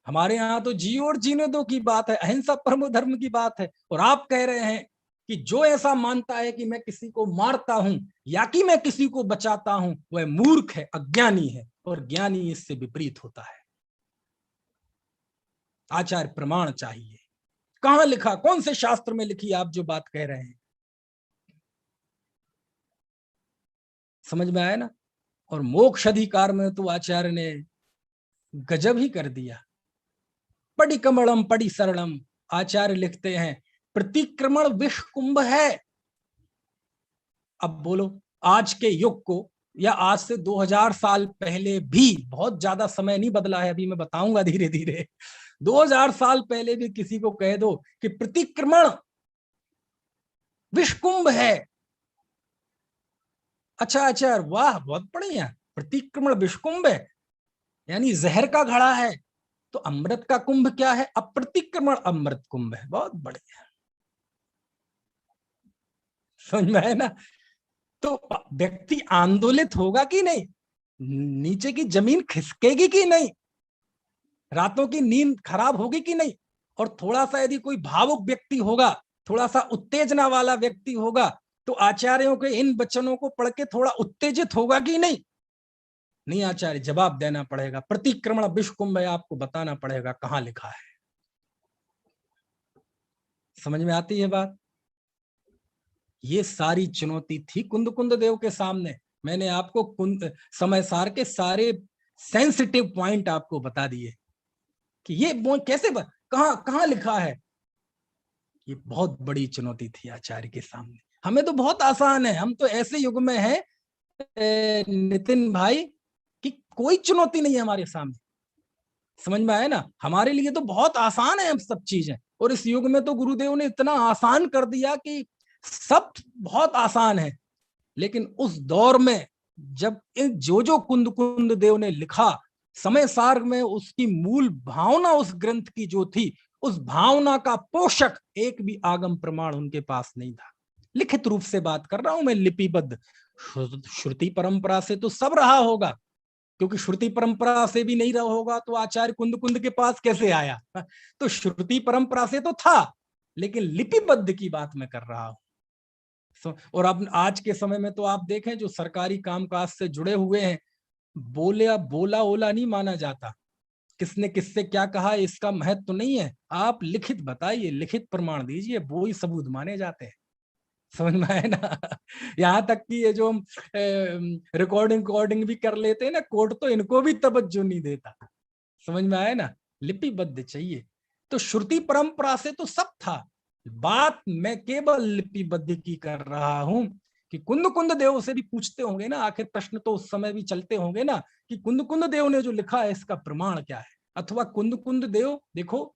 हमारे यहाँ तो जियो और जीने दो की बात है, अहिंसा परमो धर्म की बात है। और आप कह रहे हैं कि जो ऐसा मानता है कि मैं किसी को मारता हूं या कि मैं किसी को बचाता हूं, वह मूर्ख है, अज्ञानी है, और ज्ञानी इससे विपरीत होता है। आचार्य प्रमाण चाहिए। कहां लिखा, कौन से शास्त्र में लिखी आप जो बात कह रहे हैं? समझ में आया ना? और मोक्ष अधिकार में तो आचार्य ने गजब ही कर दिया। पड़ी कमलम पड़ी सरलम, आचार्य लिखते हैं प्रतिक्रमण विष कुंभ है। अब बोलो, आज के युग को, या आज से 2000 साल पहले भी, बहुत ज्यादा समय नहीं बदला है, अभी मैं बताऊंगा धीरे धीरे, 2000 साल पहले भी किसी को कह दो कि प्रतिक्रमण विष कुंभ है, अच्छा अच्छा, वाह बहुत बढ़िया, प्रतिक्रमण विष कुंभ है यानी जहर का घड़ा है, तो अमृत का कुंभ क्या है? अप्रतिक्रमण अमृत कुंभ है। बहुत बढ़िया, समझ में है ना? तो व्यक्ति आंदोलित होगा कि नहीं, नीचे की जमीन खिसकेगी कि नहीं, रातों की नींद खराब होगी कि नहीं, और थोड़ा सा यदि कोई भावुक व्यक्ति होगा, थोड़ा सा उत्तेजना वाला व्यक्ति होगा, तो आचार्यों के इन वचनों को पढ़ के थोड़ा उत्तेजित होगा कि नहीं? नहीं आचार्य, जवाब देना पड़ेगा, प्रतिक्रमण विष कुंभ है, आपको बताना पड़ेगा कहां लिखा है। समझ में आती है बात? ये सारी चुनौती थी कुंद कुंद देव के सामने। मैंने आपको कुंद समय सार के सारे सेंसिटिव पॉइंट आपको बता दिए कि ये कैसे कहां कहां लिखा है। ये बहुत बड़ी चुनौती थी आचार्य के सामने। हमें तो बहुत आसान है, हम तो ऐसे युग में हैं नितिन भाई कि कोई चुनौती नहीं है हमारे सामने। समझ में आया ना? हमारे लिए तो बहुत आसान है हम सब चीजें, और इस युग में तो गुरुदेव ने इतना आसान कर दिया कि सब बहुत आसान है। लेकिन उस दौर में जब जो जो कुंद कुंद देव ने लिखा, समय सार में उसकी मूल भावना उस ग्रंथ की जो थी, उस भावना का पोषक एक भी आगम प्रमाण उनके पास नहीं था। लिखित रूप से बात कर रहा हूं मैं, लिपिबद्ध। श्रुति परंपरा से तो सब रहा होगा, क्योंकि श्रुति परंपरा से भी नहीं रहा होगा तो आचार्य कुंद कुंद के पास कैसे आया? तो श्रुति परंपरा से तो था, लेकिन लिपिबद्ध की बात मैं कर रहा हूं। और अब आज के समय में तो आप देखें, जो सरकारी कामकाज से जुड़े हुए हैं, बोला ओला नहीं माना जाता। किसने किससे क्या कहा इसका महत्व तो नहीं है, आप लिखित बताइए, लिखित प्रमाण दीजिए, वो ही सबूत माने जाते हैं। समझ में आए ना? यहाँ तक कि ये जो रिकॉर्डिंग भी कर लेते हैं ना, कोर्ट तो इनको भी तवज्जो नहीं देता। समझ में आए ना? लिपिबद्ध चाहिए। तो श्रुति परंपरा से तो सब था, बात मैं केवल लिपिबद्ध की कर रहा हूं कि कुंद कुंद देव से भी पूछते होंगे ना, आखिर प्रश्न तो उस समय भी चलते होंगे ना कि कुंद कुंद देव ने जो लिखा है इसका प्रमाण क्या है? अथवा कुंद कुंद देव, देखो,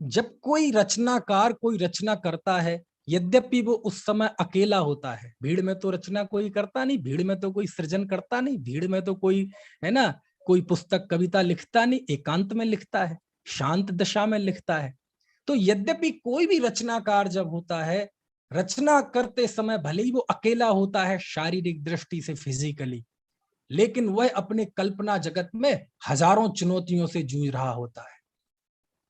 जब कोई रचनाकार कोई रचना करता है, यद्यपि वो उस समय अकेला होता है, भीड़ में तो रचना कोई करता नहीं, भीड़ में तो कोई सृजन करता नहीं, भीड़ में तो कोई, है ना, कोई पुस्तक कविता लिखता नहीं, एकांत में लिखता है, शांत दशा में लिखता है। तो यद्यपि कोई भी रचनाकार जब होता है, रचना करते समय भले ही वो अकेला होता है शारीरिक दृष्टि से, फिजिकली, लेकिन वह अपने कल्पना जगत में हजारों चुनौतियों से जूझ रहा होता है।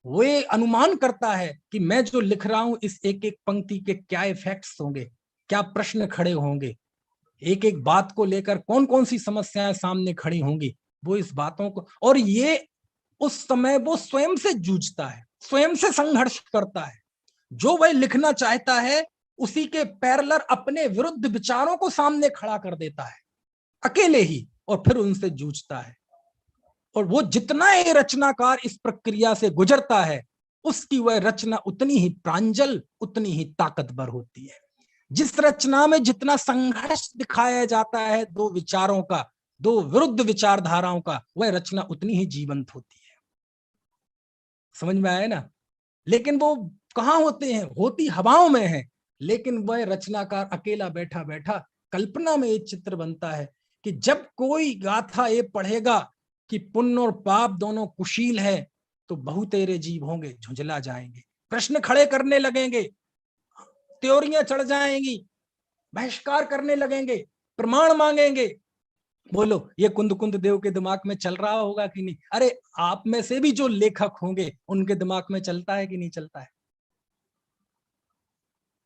वो ये अनुमान करता है कि मैं जो लिख रहा हूं इस एक एक पंक्ति के क्या इफेक्ट्स होंगे, क्या प्रश्न खड़े होंगे, एक एक बात को लेकर कौन कौन सी समस्याएं सामने खड़ी होंगी, वो इस बातों को, और ये उस समय वो स्वयं से जूझता है, स्वयं से संघर्ष करता है। जो वह लिखना चाहता है उसी के पैरेलल अपने विरुद्ध विचारों को सामने खड़ा कर देता है अकेले ही, और फिर उनसे जूझता है। और वो जितना ये रचनाकार इस प्रक्रिया से गुजरता है, उसकी वह रचना उतनी ही प्रांजल, उतनी ही ताकतवर होती है। जिस रचना में जितना संघर्ष दिखाया जाता है दो विचारों का, दो विरुद्ध विचारधाराओं का, वह रचना उतनी ही जीवंत होती है। समझ में आया ना? लेकिन वो कहां होते हैं? होती हवाओं में है। लेकिन वह रचनाकार अकेला बैठा बैठा कल्पना में एक चित्र बनता है कि जब कोई गाथा ये पढ़ेगा कि पुण्य और पाप दोनों कुशील है, तो बहुतेरे जीव होंगे झुंझला जाएंगे, प्रश्न खड़े करने लगेंगे, त्योरियां चढ़ जाएंगी, बहिष्कार करने लगेंगे, प्रमाण मांगेंगे। बोलो, ये कुंद कुंद देव के दिमाग में चल रहा होगा कि नहीं? अरे आप में से भी जो लेखक होंगे उनके दिमाग में चलता है कि नहीं चलता है?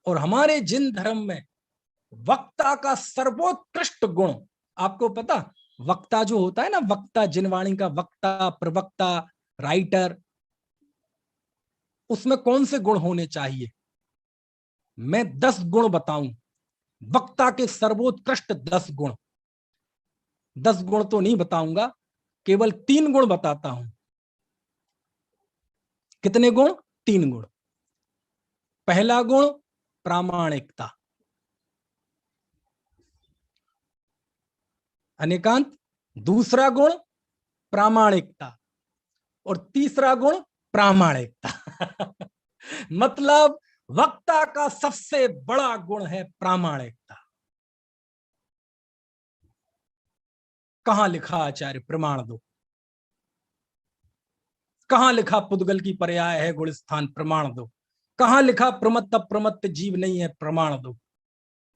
और हमारे जिन धर्म में वक्ता का सर्वोत्कृष्ट गुण, आपको पता, वक्ता जो होता है ना, वक्ता, जिनवाणी का वक्ता, प्रवक्ता, राइटर, उसमें कौन से गुण होने चाहिए? मैं 10 गुण बताऊं, वक्ता के सर्वोत्कृष्ट 10 गुण। 10 गुण तो नहीं बताऊंगा, केवल 3 गुण बताता हूं। कितने गुण? 3 गुण। पहला गुण प्रामाणिकता, अनेकांत। दूसरा गुण प्रामाणिकता, और तीसरा गुण प्रामाणिकता। मतलब वक्ता का सबसे बड़ा गुण है प्रामाणिकता। कहां लिखा आचार्य? प्रमाण दो। कहां लिखा पुद्गल की पर्याय है गुण स्थान? प्रमाण दो। कहां लिखा प्रमत्त अप्रमत्त जीव नहीं है? प्रमाण दो।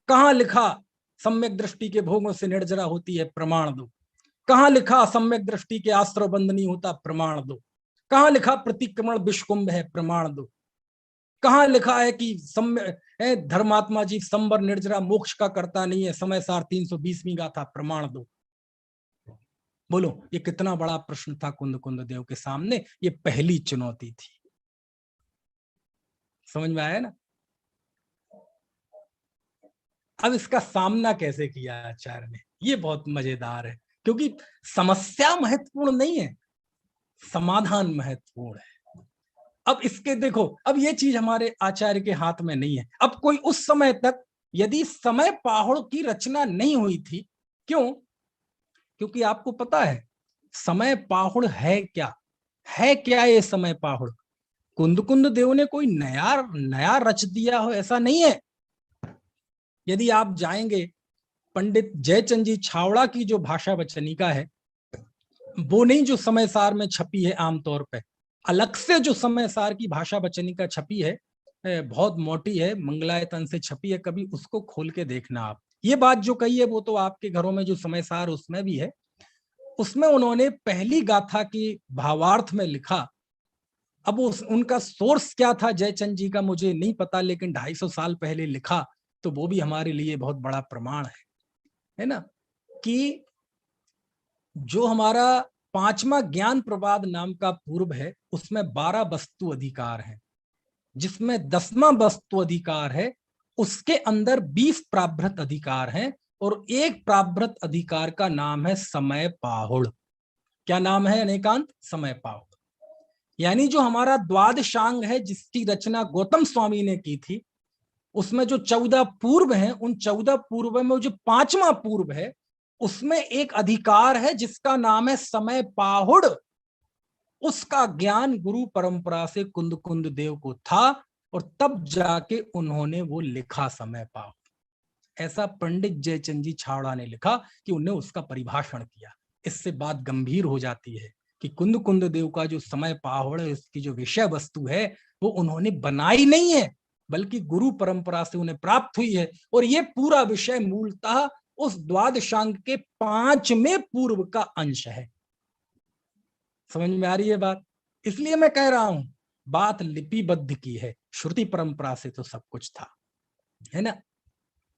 कहां लिखा सम्यक दृष्टि के भोगों से निर्जरा होती है? प्रमाण दो। कहां लिखा सम्यक दृष्टि के आश्रय बंध नहीं होता? प्रमाण दो। कहां लिखा प्रतिक्रमण विषकुंभ है? प्रमाण दो। कहां लिखा है कि धर्मात्मा जीव संबर निर्जरा मोक्ष का करता नहीं है? समय सार 320वीं गाथा। प्रमाण दो। बोलो, ये कितना बड़ा प्रश्न था कुंद कुंद देव के सामने। ये पहली चुनौती थी। समझ में आया ना? अब इसका सामना कैसे किया आचार्य ने, ये बहुत मजेदार है, क्योंकि समस्या महत्वपूर्ण नहीं है, समाधान महत्वपूर्ण है। अब इसके देखो, अब ये चीज हमारे आचार्य के हाथ में नहीं है। अब कोई उस समय तक यदि समय पाहुड़ की रचना नहीं हुई थी, क्यों? क्योंकि आपको पता है समय पाहुड़ है क्या? है क्या ये समय पाहुड़? कुंद कुंद देव ने कोई नया नया रच दिया हो ऐसा नहीं है। यदि आप जाएंगे पंडित जयचंद जी छावड़ा की जो भाषा वचनिका है, वो नहीं जो समय सार में छपी है, आमतौर पे अलग से जो समय सार की भाषा वचनिका छपी है, बहुत मोटी है, मंगलायतन से छपी है, कभी उसको खोल के देखना आप। ये बात जो कही है वो तो आपके घरों में जो समय सार उसमें भी है। उसमें उन्होंने पहली गाथा की भावार्थ में लिखा। अब उनका सोर्स क्या था जयचंद जी का मुझे नहीं पता, लेकिन 250 साल पहले लिखा, तो वो भी हमारे लिए बहुत बड़ा प्रमाण है ना, कि जो हमारा 5वां ज्ञान प्रवाद नाम का पूर्व है, उसमें 12 वस्तु अधिकार है, जिसमें 10वां वस्तु अधिकार है, उसके अंदर 20 प्राभृत अधिकार हैं, और एक प्राभृत अधिकार का नाम है समय पाहुड़। क्या नाम है अनेकांत? समय पाहुड़। यानी जो हमारा द्वादशांग है, जिसकी रचना गौतम स्वामी ने की थी, उसमें जो 14 पूर्व हैं, उन 14 पूर्व में जो 5वां पूर्व है, उसमें एक अधिकार है जिसका नाम है समय पाहुड़। उसका ज्ञान गुरु परंपरा से कुंद कुंद देव को था, और तब जाके उन्होंने वो लिखा समय पाहुड़। ऐसा पंडित जयचंद जी छावड़ा ने लिखा कि उन्होंने उसका परिभाषण किया। इससे बात गंभीर हो जाती है कि कुंद कुंद देव का जो समय पाहुड़ है, इसकी जो विषय वस्तु है, वो उन्होंने बनाई नहीं है, बल्कि गुरु परंपरा से उन्हें प्राप्त हुई है। और ये पूरा विषय मूलतः उस द्वादशांग के 5वें पूर्व का अंश है। समझ में आ रही है बात? इसलिए मैं कह रहा हूं, बात लिपिबद्ध की है, श्रुति परंपरा से तो सब कुछ था, है ना।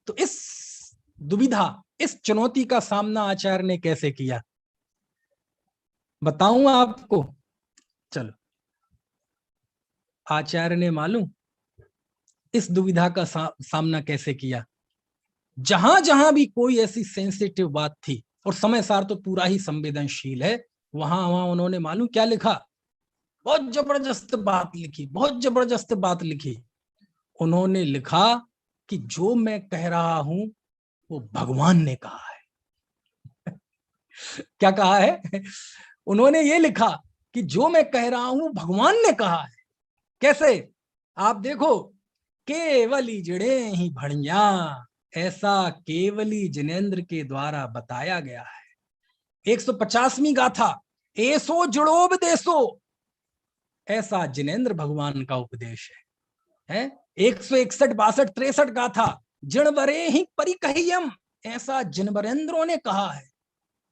तो इस दुविधा, इस चुनौती का सामना आचार्य ने कैसे किया, बताऊं आपको? चलो, आचार्य ने मालूम इस दुविधा का सामना कैसे किया? जहां जहां भी कोई ऐसी सेंसिटिव बात थी, और समय सार तो पूरा ही संवेदनशील है, वहां वहां उन्होंने मालूम क्या लिखा? बहुत जबरदस्त बात लिखी, बहुत जबरदस्त बात लिखी। उन्होंने लिखा कि जो मैं कह रहा हूं वो भगवान ने कहा है। क्या कहा है? उन्होंने ये लिखा कि जो मैं कह रहा हूं भगवान ने कहा है। कैसे? आप देखो, केवली जड़े ही भणिया, ऐसा केवली जिनेन्द्र के द्वारा बताया गया है। 150वीं गाथा, ऐसो जुड़ोब देसो, ऐसा जिनेन्द्र भगवान का उपदेश है। 161, 62, 63 गाथा, जिणवरे ही परिकहियम, ऐसा जिनवरेंद्रों ने कहा है।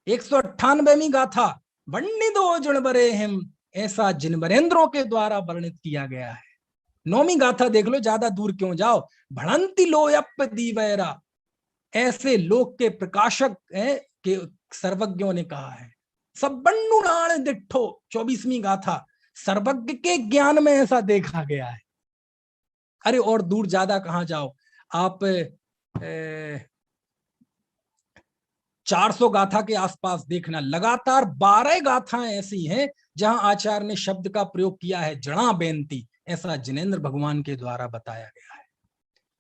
198वीं गाथा, वन्निदो जिणवरे हिम, ऐसा जिनवरेंद्रों के द्वारा वर्णित किया गया है। 9वीं गाथा देख लो, ज्यादा दूर क्यों जाओ, भणंति लोयप दीवैरा, ऐसे लोक के प्रकाशक है कि सर्वज्ञों ने कहा है। सब बन्नुनाण दिट्ठो, 24वीं गाथा, सर्वज्ञ के ज्ञान में ऐसा देखा गया है। अरे और दूर ज्यादा कहां जाओ आप, 400 गाथा के आसपास देखना, लगातार 12 गाथाएं ऐसी हैं जहां आचार्य ने शब्द का प्रयोग किया है जड़ा बेनती, ऐसा जिनेंद्र भगवान के द्वारा बताया गया है।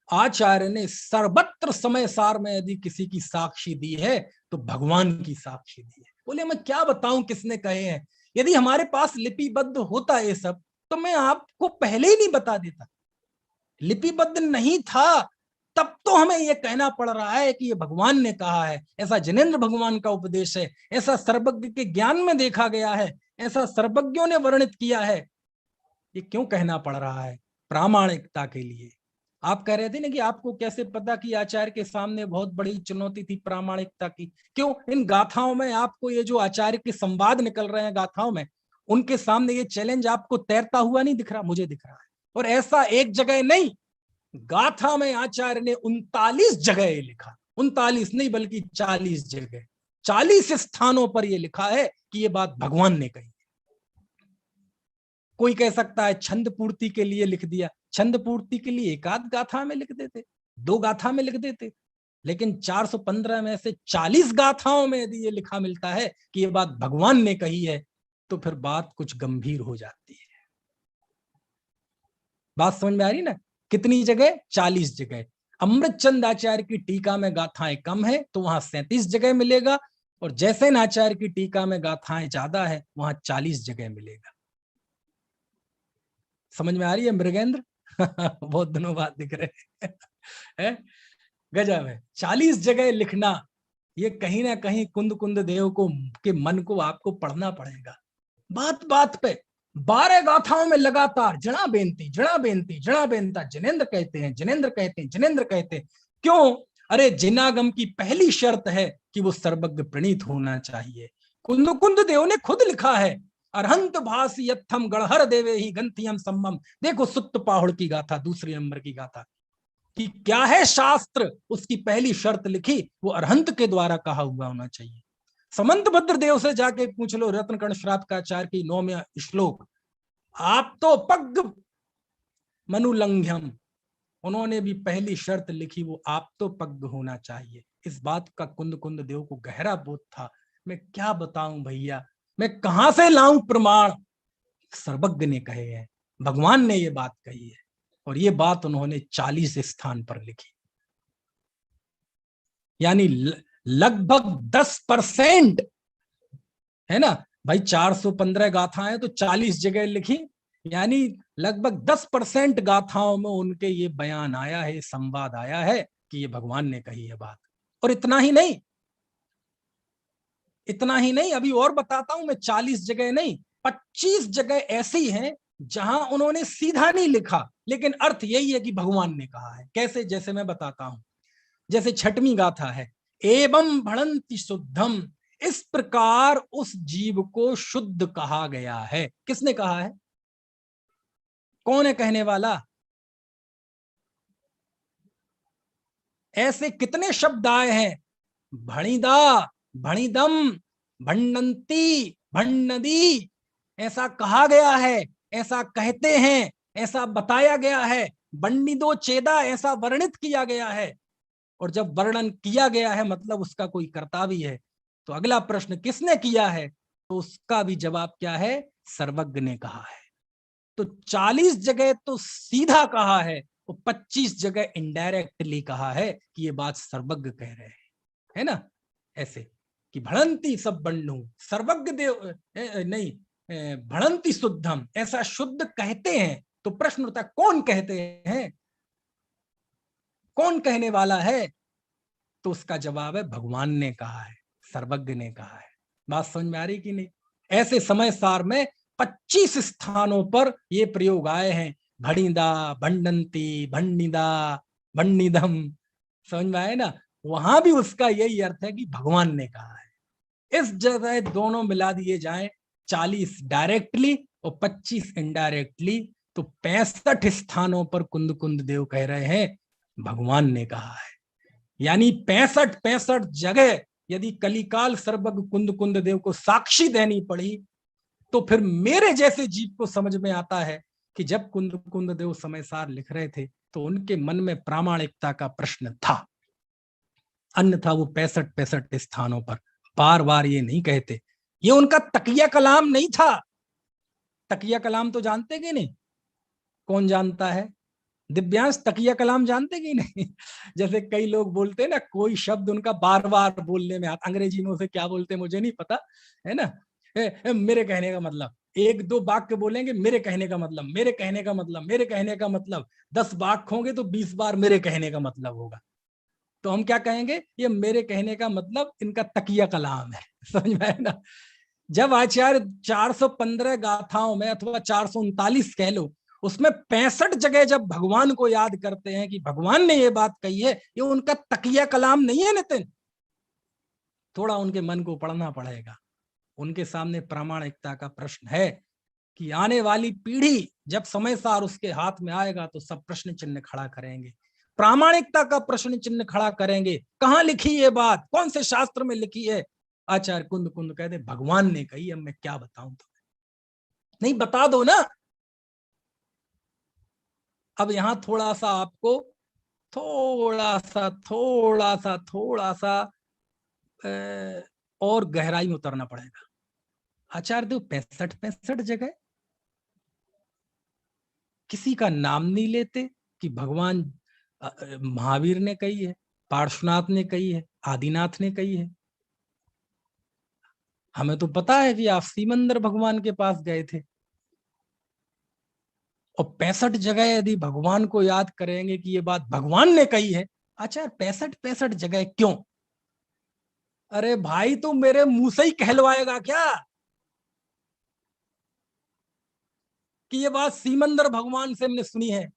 आचार्य ने सर्वत्र समय सार में यदि किसी की साक्षी दी है तो भगवान की साक्षी दी है। बोले मैं क्या बताऊं किसने कहे हैं, यदि हमारे पास लिपिबद्ध होता ये सब तो मैं आपको पहले ही नहीं बता देता। लिपिबद्ध नहीं था तब तो हमें यह कहना पड़ रहा है कि ये भगवान ने कहा है, ऐसा जिनेंद्र भगवान का उपदेश है, ऐसा सर्वज्ञ के ज्ञान में देखा गया है, ऐसा सर्वज्ञों ने वर्णित किया है। ये क्यों कहना पड़ रहा है? प्रामाणिकता के लिए। आप कह रहे थे ना कि आपको कैसे पता कि आचार्य के सामने बहुत बड़ी चुनौती थी प्रामाणिकता की। क्यों? इन गाथाओं में आपको ये जो आचार्य के संवाद निकल रहे हैं गाथाओं में, उनके सामने ये चैलेंज आपको तैरता हुआ नहीं दिख रहा? मुझे दिख रहा है। और ऐसा एक जगह नहीं, गाथा में आचार्य ने 39 जगह लिखा, 39 नहीं बल्कि 40 जगह, 40 स्थानों पर यह लिखा है कि ये बात भगवान ने कही। कोई कह सकता है छंद पूर्ति के लिए लिख दिया, छंद पूर्ति के लिए एक आध गाथा में लिख देते, 2 गाथा में लिख देते, लेकिन 415 में से 40 गाथाओं में यदि ये लिखा मिलता है कि ये बात भगवान ने कही है तो फिर बात कुछ गंभीर हो जाती है। बात समझ में आ रही ना? कितनी जगह? 40 जगह। अमृतचंद आचार्य की टीका में गाथाएं कम है तो वहां 37 जगह मिलेगा, और जैसे आचार्य की टीका में गाथाएं ज्यादा है वहां 40 जगह मिलेगा। समझ में आ रही है मृगेंद्र? बहुत दिनों बाद दिख रहे हैं। गजब है। 40 जगह लिखना, ये कहीं ना कहीं कुंद कुंद देव को के मन को आपको पढ़ना पड़ेगा। बात बात पे 12 गाथाओं में लगातार जड़ा बेनती, जड़ा बेनती, जड़ा बेनता, जिनेंद्र कहते हैं, जिनेंद्र कहते हैं, जिनेंद्र कहते हैं। क्यों? अरे जिनागम की पहली शर्त है कि वो सर्वज्ञ प्रणीत होना चाहिए। कुंद कुंद देव ने खुद लिखा है, अरहंत भास यत्थम गढ़हर देवे ही गंथियम सम्मम। देखो सुत्त पाहुड़ की गाथा, दूसरे नंबर की गाथा कि क्या है शास्त्र, उसकी पहली शर्त लिखी, वो अरहंत के द्वारा कहा हुआ होना चाहिए। समंत भद्र देव से जाके पूछ लो रत्नकर्ण श्राद्धकाचार्य की 9वें श्लोक, आप तो पग मनुलंघ्यम, उन्होंने भी पहली शर्त लिखी, वो आप तो पग होना चाहिए। इस बात का कुंद कुंद देव को गहरा बोध था। मैं क्या बताऊं भैया, मैं कहां से लाऊं प्रमाण? सर्वज्ञ ने कहे हैं, भगवान ने ये बात कही है, और ये बात उन्होंने 40 स्थान पर लिखी, यानी लगभग 10% है ना भाई। 415 गाथाएं तो 40 जगह लिखी, यानी लगभग 10% गाथाओं में उनके ये बयान आया है, संवाद आया है कि ये भगवान ने कही है बात। और इतना ही नहीं, इतना ही नहीं, अभी और बताता हूं मैं। 40 जगह नहीं, 25 जगह ऐसी हैं जहां उन्होंने सीधा नहीं लिखा, लेकिन अर्थ यही है कि भगवान ने कहा है। कैसे? जैसे मैं बताता हूं। जैसे 6वीं गाथा है, एवं भणंति शुद्धम, इस प्रकार उस जीव को शुद्ध कहा गया है। किसने कहा है? कौन है कहने वाला? ऐसे कितने शब्द आए हैं? भणिदा, भणिदम, भंडंती, भंडदी, ऐसा कहा गया है, ऐसा कहते हैं, ऐसा बताया गया है। बंडिदो चेदा, ऐसा वर्णित किया गया है। और जब वर्णन किया गया है मतलब उसका कोई कर्ता भी है। तो अगला प्रश्न किसने किया है? तो उसका भी जवाब क्या है? सर्वज्ञ ने कहा है। तो 40 जगह तो सीधा कहा है, तो 25 जगह इनडायरेक्टली कहा है कि ये बात सर्वज्ञ कह रहे हैं, है ना? ऐसे कि भणंती सब बंडू, सर्वज्ञ देव नहीं, भणंती शुद्धम, ऐसा शुद्ध कहते हैं। तो प्रश्न उठता है कौन कहते हैं, कौन कहने वाला है? तो उसका जवाब है भगवान ने कहा है, सर्वज्ञ ने कहा है। बात समझ में आ रही कि नहीं? ऐसे समय सार में 25 स्थानों पर ये प्रयोग आए हैं, भणिदा, भंडंती, भंडिदा, भंडिदम। समझ में आए ना? वहां भी उसका यही अर्थ है कि भगवान ने कहा है। इस जगह दोनों मिला दिए जाएं, 40 डायरेक्टली और 25 इनडायरेक्टली, तो 65 स्थानों पर कुंद कुंद देव कह रहे हैं भगवान ने कहा है। यानी 65 जगह यदि कलिकाल सर्वज्ञ कुंद कुंद देव को साक्षी देनी पड़ी तो फिर मेरे जैसे जीव को समझ में आता है कि जब कुंद कुंद देव समयसार लिख रहे थे तो उनके मन में प्रामाणिकता का प्रश्न था, अन्यथा वो 65 स्थानों पर बार बार ये नहीं कहते। ये उनका तकिया कलाम नहीं था। तकिया कलाम तो जानते कि नहीं? कौन जानता है? दिव्यांश तकिया कलाम जानते कि नहीं? जैसे कई लोग बोलते हैं ना, कोई शब्द उनका बार बार बोलने में आता, अंग्रेजी में उसे क्या बोलते हैं मुझे नहीं पता, है ना? मेरे कहने का मतलब, एक दो वाक्य बोलेंगे मेरे कहने का मतलब, मेरे कहने का मतलब, मेरे कहने का मतलब, 10 वाक्य होंगे तो 20 बार मेरे कहने का मतलब होगा। तो हम क्या कहेंगे? ये मेरे कहने का मतलब इनका तकिया कलाम है। समझ में आया ना? जब आचार्य 415 गाथाओं में अथवा 439 कह लो, उसमें 65 जगह जब भगवान को याद करते हैं कि भगवान ने ये बात कही है, ये उनका तकिया कलाम नहीं है नितिन। थोड़ा उनके मन को पढ़ना पड़ेगा। उनके सामने प्रामाणिकता का प्रश्न है कि आने वाली पीढ़ी जब समय सार उसके हाथ में आएगा तो सब प्रश्न चिन्ह खड़ा करेंगे, प्रामाणिकता का प्रश्न चिन्ह खड़ा करेंगे। कहां लिखी ये बात, कौन से शास्त्र में लिखी है? आचार्य कुंद कुंद कहते भगवान ने कही। अब मैं क्या बताऊं तुम्हें? नहीं, बता दो ना। अब यहां थोड़ा सा आपको थोड़ा सा और गहराई में उतरना पड़ेगा। आचार्य देव 65 जगह किसी का नाम नहीं लेते कि भगवान महावीर ने कही है, पार्श्वनाथ ने कही है, आदिनाथ ने कही है। हमें तो पता है कि आप सीमंदर भगवान के पास गए थे, और 65 जगह यदि भगवान को याद करेंगे कि ये बात भगवान ने कही है, अच्छा 65 जगह क्यों? अरे भाई, तू मेरे मुंह से ही कहलवाएगा क्या कि ये बात सीमंदर भगवान से हमने सुनी है?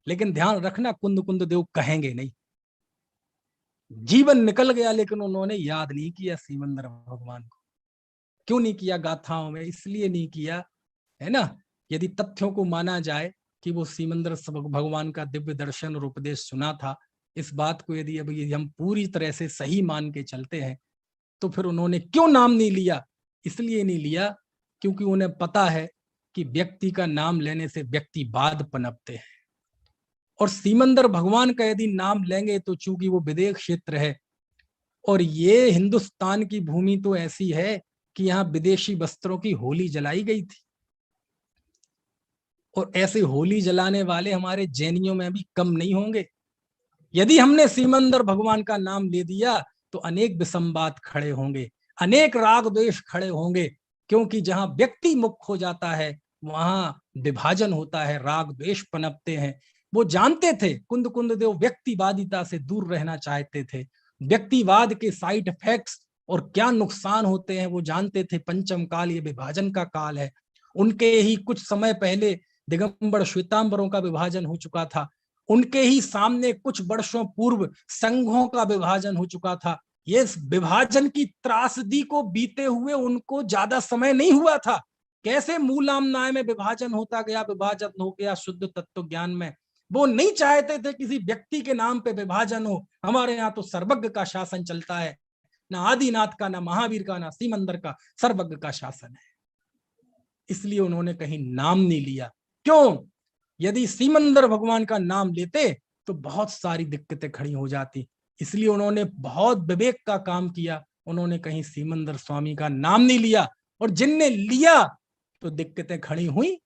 लेकिन ध्यान रखना, कुंद कुंद देव कहेंगे नहीं। जीवन निकल गया लेकिन उन्होंने याद नहीं किया सीमंदर भगवान को। क्यों नहीं किया गाथाओं में? इसलिए नहीं किया, है ना, यदि तथ्यों को माना जाए कि वो सीमंदर भगवान का दिव्य दर्शन और उपदेश सुना था, इस बात को यदि अब हम पूरी तरह से सही मान के चलते हैं, तो फिर उन्होंने क्यों नाम नहीं लिया? इसलिए नहीं लिया क्योंकि उन्हें पता है कि व्यक्ति का नाम लेने से व्यक्तिवाद पनपते हैं, और सीमंदर भगवान का यदि नाम लेंगे तो चूंकि वो विदेश क्षेत्र है, और ये हिंदुस्तान की भूमि तो ऐसी है कि यहाँ विदेशी वस्त्रों की होली जलाई गई थी, और ऐसे होली जलाने वाले हमारे जैनियों में भी कम नहीं होंगे। यदि हमने सीमंदर भगवान का नाम ले दिया तो अनेक विसंवाद खड़े होंगे, अनेक राग द्वेष खड़े होंगे, क्योंकि जहां व्यक्ति मुक्त हो जाता है वहां विभाजन होता है, राग द्वेष पनपते हैं। वो जानते थे, कुंद कुंद देव व्यक्तिवादिता से दूर रहना चाहते थे। व्यक्तिवाद के साइड इफेक्ट्स और क्या नुकसान होते हैं वो जानते थे। पंचम काल ये विभाजन का काल है। उनके ही कुछ समय पहले दिगंबर श्वेतांबरों का विभाजन हो चुका था। उनके ही सामने कुछ वर्षों पूर्व संघों का विभाजन हो चुका था। ये विभाजन की त्रासदी को बीते हुए उनको ज्यादा समय नहीं हुआ था। कैसे मूलामनाय में विभाजन होता गया, विभाजन हो गया शुद्ध तत्व ज्ञान में। वो नहीं चाहते थे किसी व्यक्ति के नाम पे विभाजन हो। हमारे यहाँ तो सर्वज्ञ का शासन चलता है, ना आदिनाथ का, ना महावीर का, ना सीमंदर का, सर्वज्ञ का शासन है। इसलिए उन्होंने कहीं नाम नहीं लिया। क्यों? यदि सीमंदर भगवान का नाम लेते तो बहुत सारी दिक्कतें खड़ी हो जाती। इसलिए उन्होंने बहुत विवेक का काम किया, उन्होंने कहीं सीमंदर स्वामी का नाम नहीं लिया, और जिनने लिया तो दिक्कतें खड़ी हुई।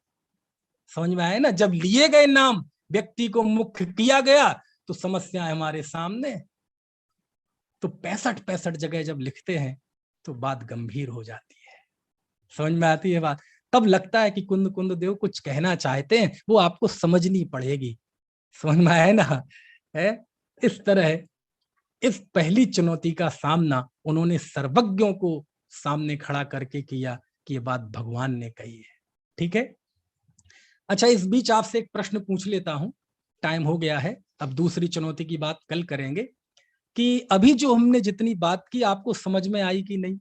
समझ में आया ना? जब लिए गए नाम, व्यक्ति को मुख्य किया गया, तो समस्याएं हमारे सामने। तो 65 जगह जब लिखते हैं तो बात गंभीर हो जाती है। समझ में आती है बात? तब लगता है कि कुंद कुंद देव कुछ कहना चाहते हैं, वो आपको समझनी पड़ेगी। समझ में आया ना? है इस तरह इस पहली चुनौती का सामना उन्होंने सर्वज्ञों को सामने खड़ा करके किया कि ये बात भगवान ने कही है। ठीक है। अच्छा, इस बीच आपसे एक प्रश्न पूछ लेता हूं, टाइम हो गया है, अब दूसरी चुनौती की बात कल करेंगे। कि अभी जो हमने जितनी बात की आपको समझ में आई कि नहीं?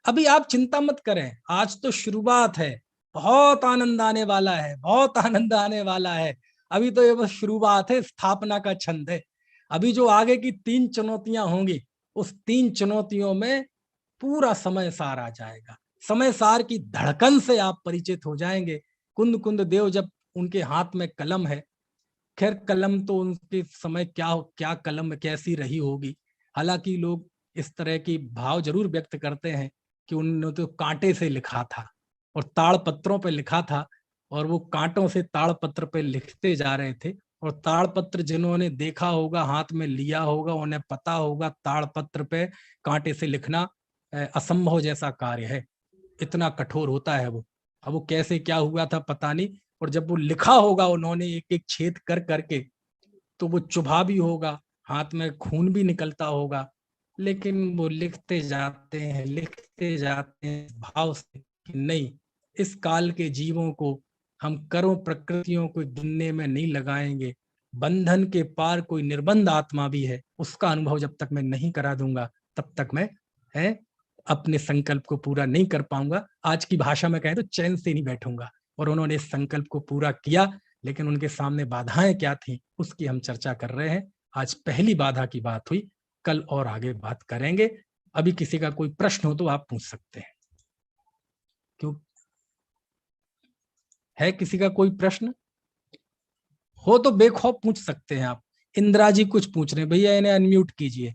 अभी आप चिंता मत करें, आज तो शुरुआत है, बहुत आनंद आने वाला है, बहुत आनंद आने वाला है। अभी तो ये बस शुरुआत है, स्थापना का छंद है। अभी जो आगे की 3 चुनौतियां होंगी, उस 3 चुनौतियों में पूरा समय सार आ जाएगा। समय सार की धड़कन से आप परिचित हो जाएंगे। कुंद कुंद देव जब उनके हाथ में कलम है, खैर कलम तो उनके समय क्या क्या कलम कैसी रही होगी, हालांकि लोग इस तरह की भाव जरूर व्यक्त करते हैं कि उन्होंने तो कांटे से लिखा था और ताड़ पत्रों पे लिखा था, और वो कांटों से ताड़ पत्र पे लिखते जा रहे थे। और ताड़ पत्र जिन्होंने देखा होगा, हाथ में लिया होगा, उन्हें पता होगा ताड़ पत्र पे कांटे से लिखना असंभव जैसा कार्य है, इतना कठोर होता है वो। अब वो कैसे क्या हुआ था पता नहीं, और जब वो लिखा होगा उन्होंने एक एक छेद कर करके, तो वो चुभा भी होगा, हाथ में खून भी निकलता होगा, लेकिन वो लिखते जाते हैं भाव से कि नहीं, इस काल के जीवों को हम करों प्रकृतियों को गिनने में नहीं लगाएंगे। बंधन के पार कोई निर्बंध आत्मा भी है, उसका अनुभव जब तक मैं नहीं करा दूंगा तब तक मैं है अपने संकल्प को पूरा नहीं कर पाऊंगा। आज की भाषा में कहें तो चैन से नहीं बैठूंगा। और उन्होंने इस संकल्प को पूरा किया, लेकिन उनके सामने बाधाएं क्या थी उसकी हम चर्चा कर रहे हैं। आज पहली बाधा की बात हुई, कल और आगे बात करेंगे। अभी किसी का कोई प्रश्न हो तो आप पूछ सकते हैं। क्यों है किसी का कोई प्रश्न हो तो बेखौफ पूछ सकते हैं आप। इंदिरा जी कुछ पूछ रहे हैं, भैया इन्हें अनम्यूट कीजिए।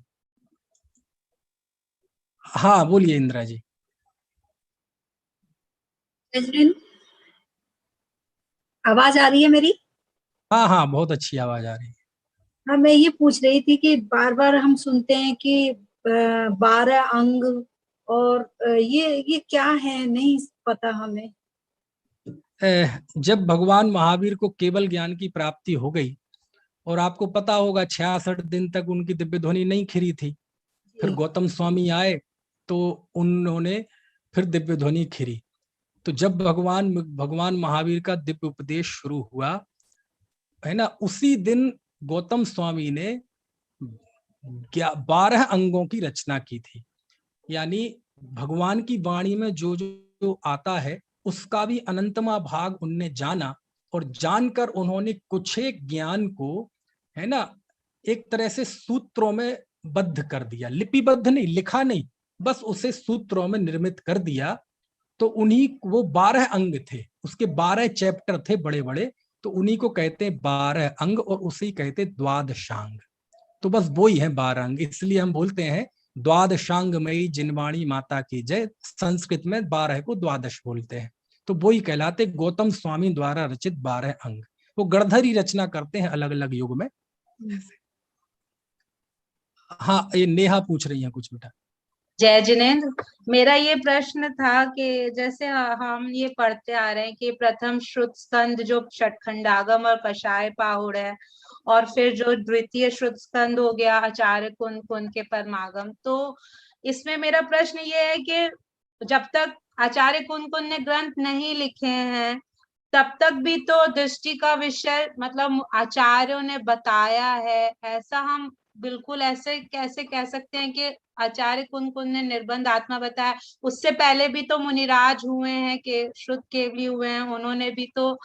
हाँ बोलिए इंदिरा जी। आवाज आ रही है मेरी? हाँ हाँ बहुत अच्छी आवाज आ रही है। हाँ, मैं ये पूछ रही थी कि बार बार हम सुनते हैं कि 12 अंग, और ये क्या है, नहीं पता हमें। जब भगवान महावीर को केवल ज्ञान की प्राप्ति हो गई, और आपको पता होगा 66 दिन तक उनकी दिव्य ध्वनि नहीं खिरी थी, फिर गौतम स्वामी आए तो उन्होंने फिर दिव्य ध्वनि खिरी। तो जब भगवान महावीर का दिव्य उपदेश शुरू हुआ है ना, उसी दिन गौतम स्वामी ने 12 अंगों की रचना की थी। यानी भगवान की वाणी में जो जो आता है उसका भी अनंतमा भाग उनने जाना, और जानकर उन्होंने कुछ एक ज्ञान को है ना एक तरह से सूत्रों में बद्ध कर दिया, लिपिबद्ध नहीं, लिखा नहीं, बस उसे सूत्रों में निर्मित कर दिया। तो उन्हीं वो 12 अंग थे, उसके 12 चैप्टर थे बड़े बड़े, तो उन्हीं को कहते हैं 12 अंग, और उसी कहते द्वादशांग। तो बस वो ही है 12 अंग, इसलिए हम बोलते हैं द्वादशांगमयी जिनवाणी माता की जय। संस्कृत में 12 को द्वादश बोलते हैं। तो वो ही कहलाते गौतम स्वामी द्वारा रचित 12 अंग। वो गणधर ही रचना करते हैं अलग अलग युग में। हाँ ये नेहा पूछ रही है कुछ बेटा। जय जिनेन्द्र, मेरा ये प्रश्न था कि जैसे हम ये पढ़ते आ रहे हैं कि प्रथम श्रुत स्कंद जो षटखंडागम और कषाय पाहुड़ है, और फिर जो द्वितीय श्रुत स्कंद हो गया आचार्य कुंद कुंद के परमागम। तो इसमें मेरा प्रश्न ये है कि जब तक आचार्य कुंद कुंद ने ग्रंथ नहीं लिखे हैं तब तक भी तो दृष्टि का विषय मतलब आचार्यों ने बताया है, ऐसा हम बिल्कुल ऐसे कैसे कह सकते हैं कि आचार्य कुंद कुंद ने निर्बंध आत्मा बताया? उससे पहले भी तो मुनिराज हुए हैं कि श्रुत केवली हुए हैं, उन्होंने भी तो,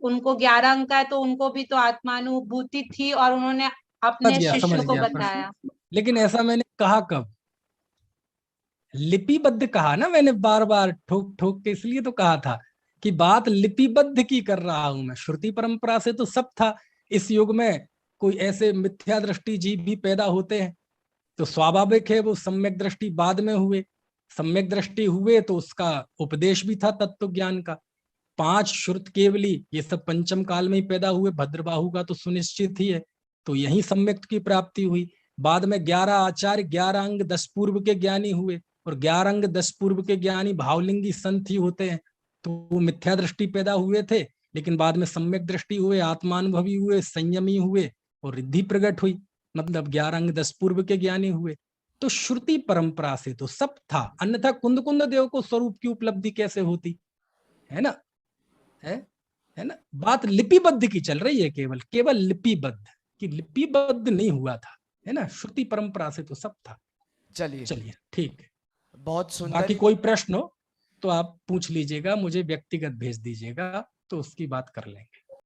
उनको 11 अंक है तो उनको भी तो आत्मानुभूति थी और उन्होंने अपने शिष्यों को बताया। लेकिन ऐसा मैंने कहा कब? लिपिबद्ध कहा ना मैंने, बार बार ठोक ठोक के, इसलिए तो कहा था कि बात लिपिबद्ध की कर रहा हूं मैं। श्रुति परंपरा से तो सब था। इस युग में कोई ऐसे मिथ्या दृष्टि जीव भी पैदा होते हैं, तो स्वाभाविक है वो सम्यक दृष्टि बाद में हुए। सम्यक दृष्टि हुए तो उसका उपदेश भी था तत्व ज्ञान का। 5 श्रुत केवली ये सब पंचम काल में ही पैदा हुए, भद्रबाहु का तो सुनिश्चित ही है, तो यही सम्यक की प्राप्ति हुई। बाद में 11 आचार्य, 11 अंग 10 पूर्व के ज्ञानी हुए, और 11 अंग 10 पूर्व के ज्ञानी भावलिंगी संत ही होते हैं। तो वो मिथ्या दृष्टि पैदा हुए थे, लेकिन बाद में सम्यक दृष्टि हुए, आत्मानुभवी हुए, संयमी हुए, और रिद्धि प्रकट हुई, मतलब 11 अंग 10 पूर्व के ज्ञानी हुए। तो श्रुति परंपरा से तो सब था, अन्यथा कुंद कुंद देव को स्वरूप की उपलब्धि कैसे होती है ना? है ना? बात लिपिबद्ध की चल रही है, केवल केवल लिपिबद्ध कि लिपिबद्ध नहीं हुआ था, है ना? श्रुति परंपरा से तो सब था। चलिए ठीक है, बहुत सुंदर। बाकी कोई प्रश्न हो तो आप पूछ लीजिएगा, मुझे व्यक्तिगत भेज दीजिएगा तो उसकी बात कर लेंगे।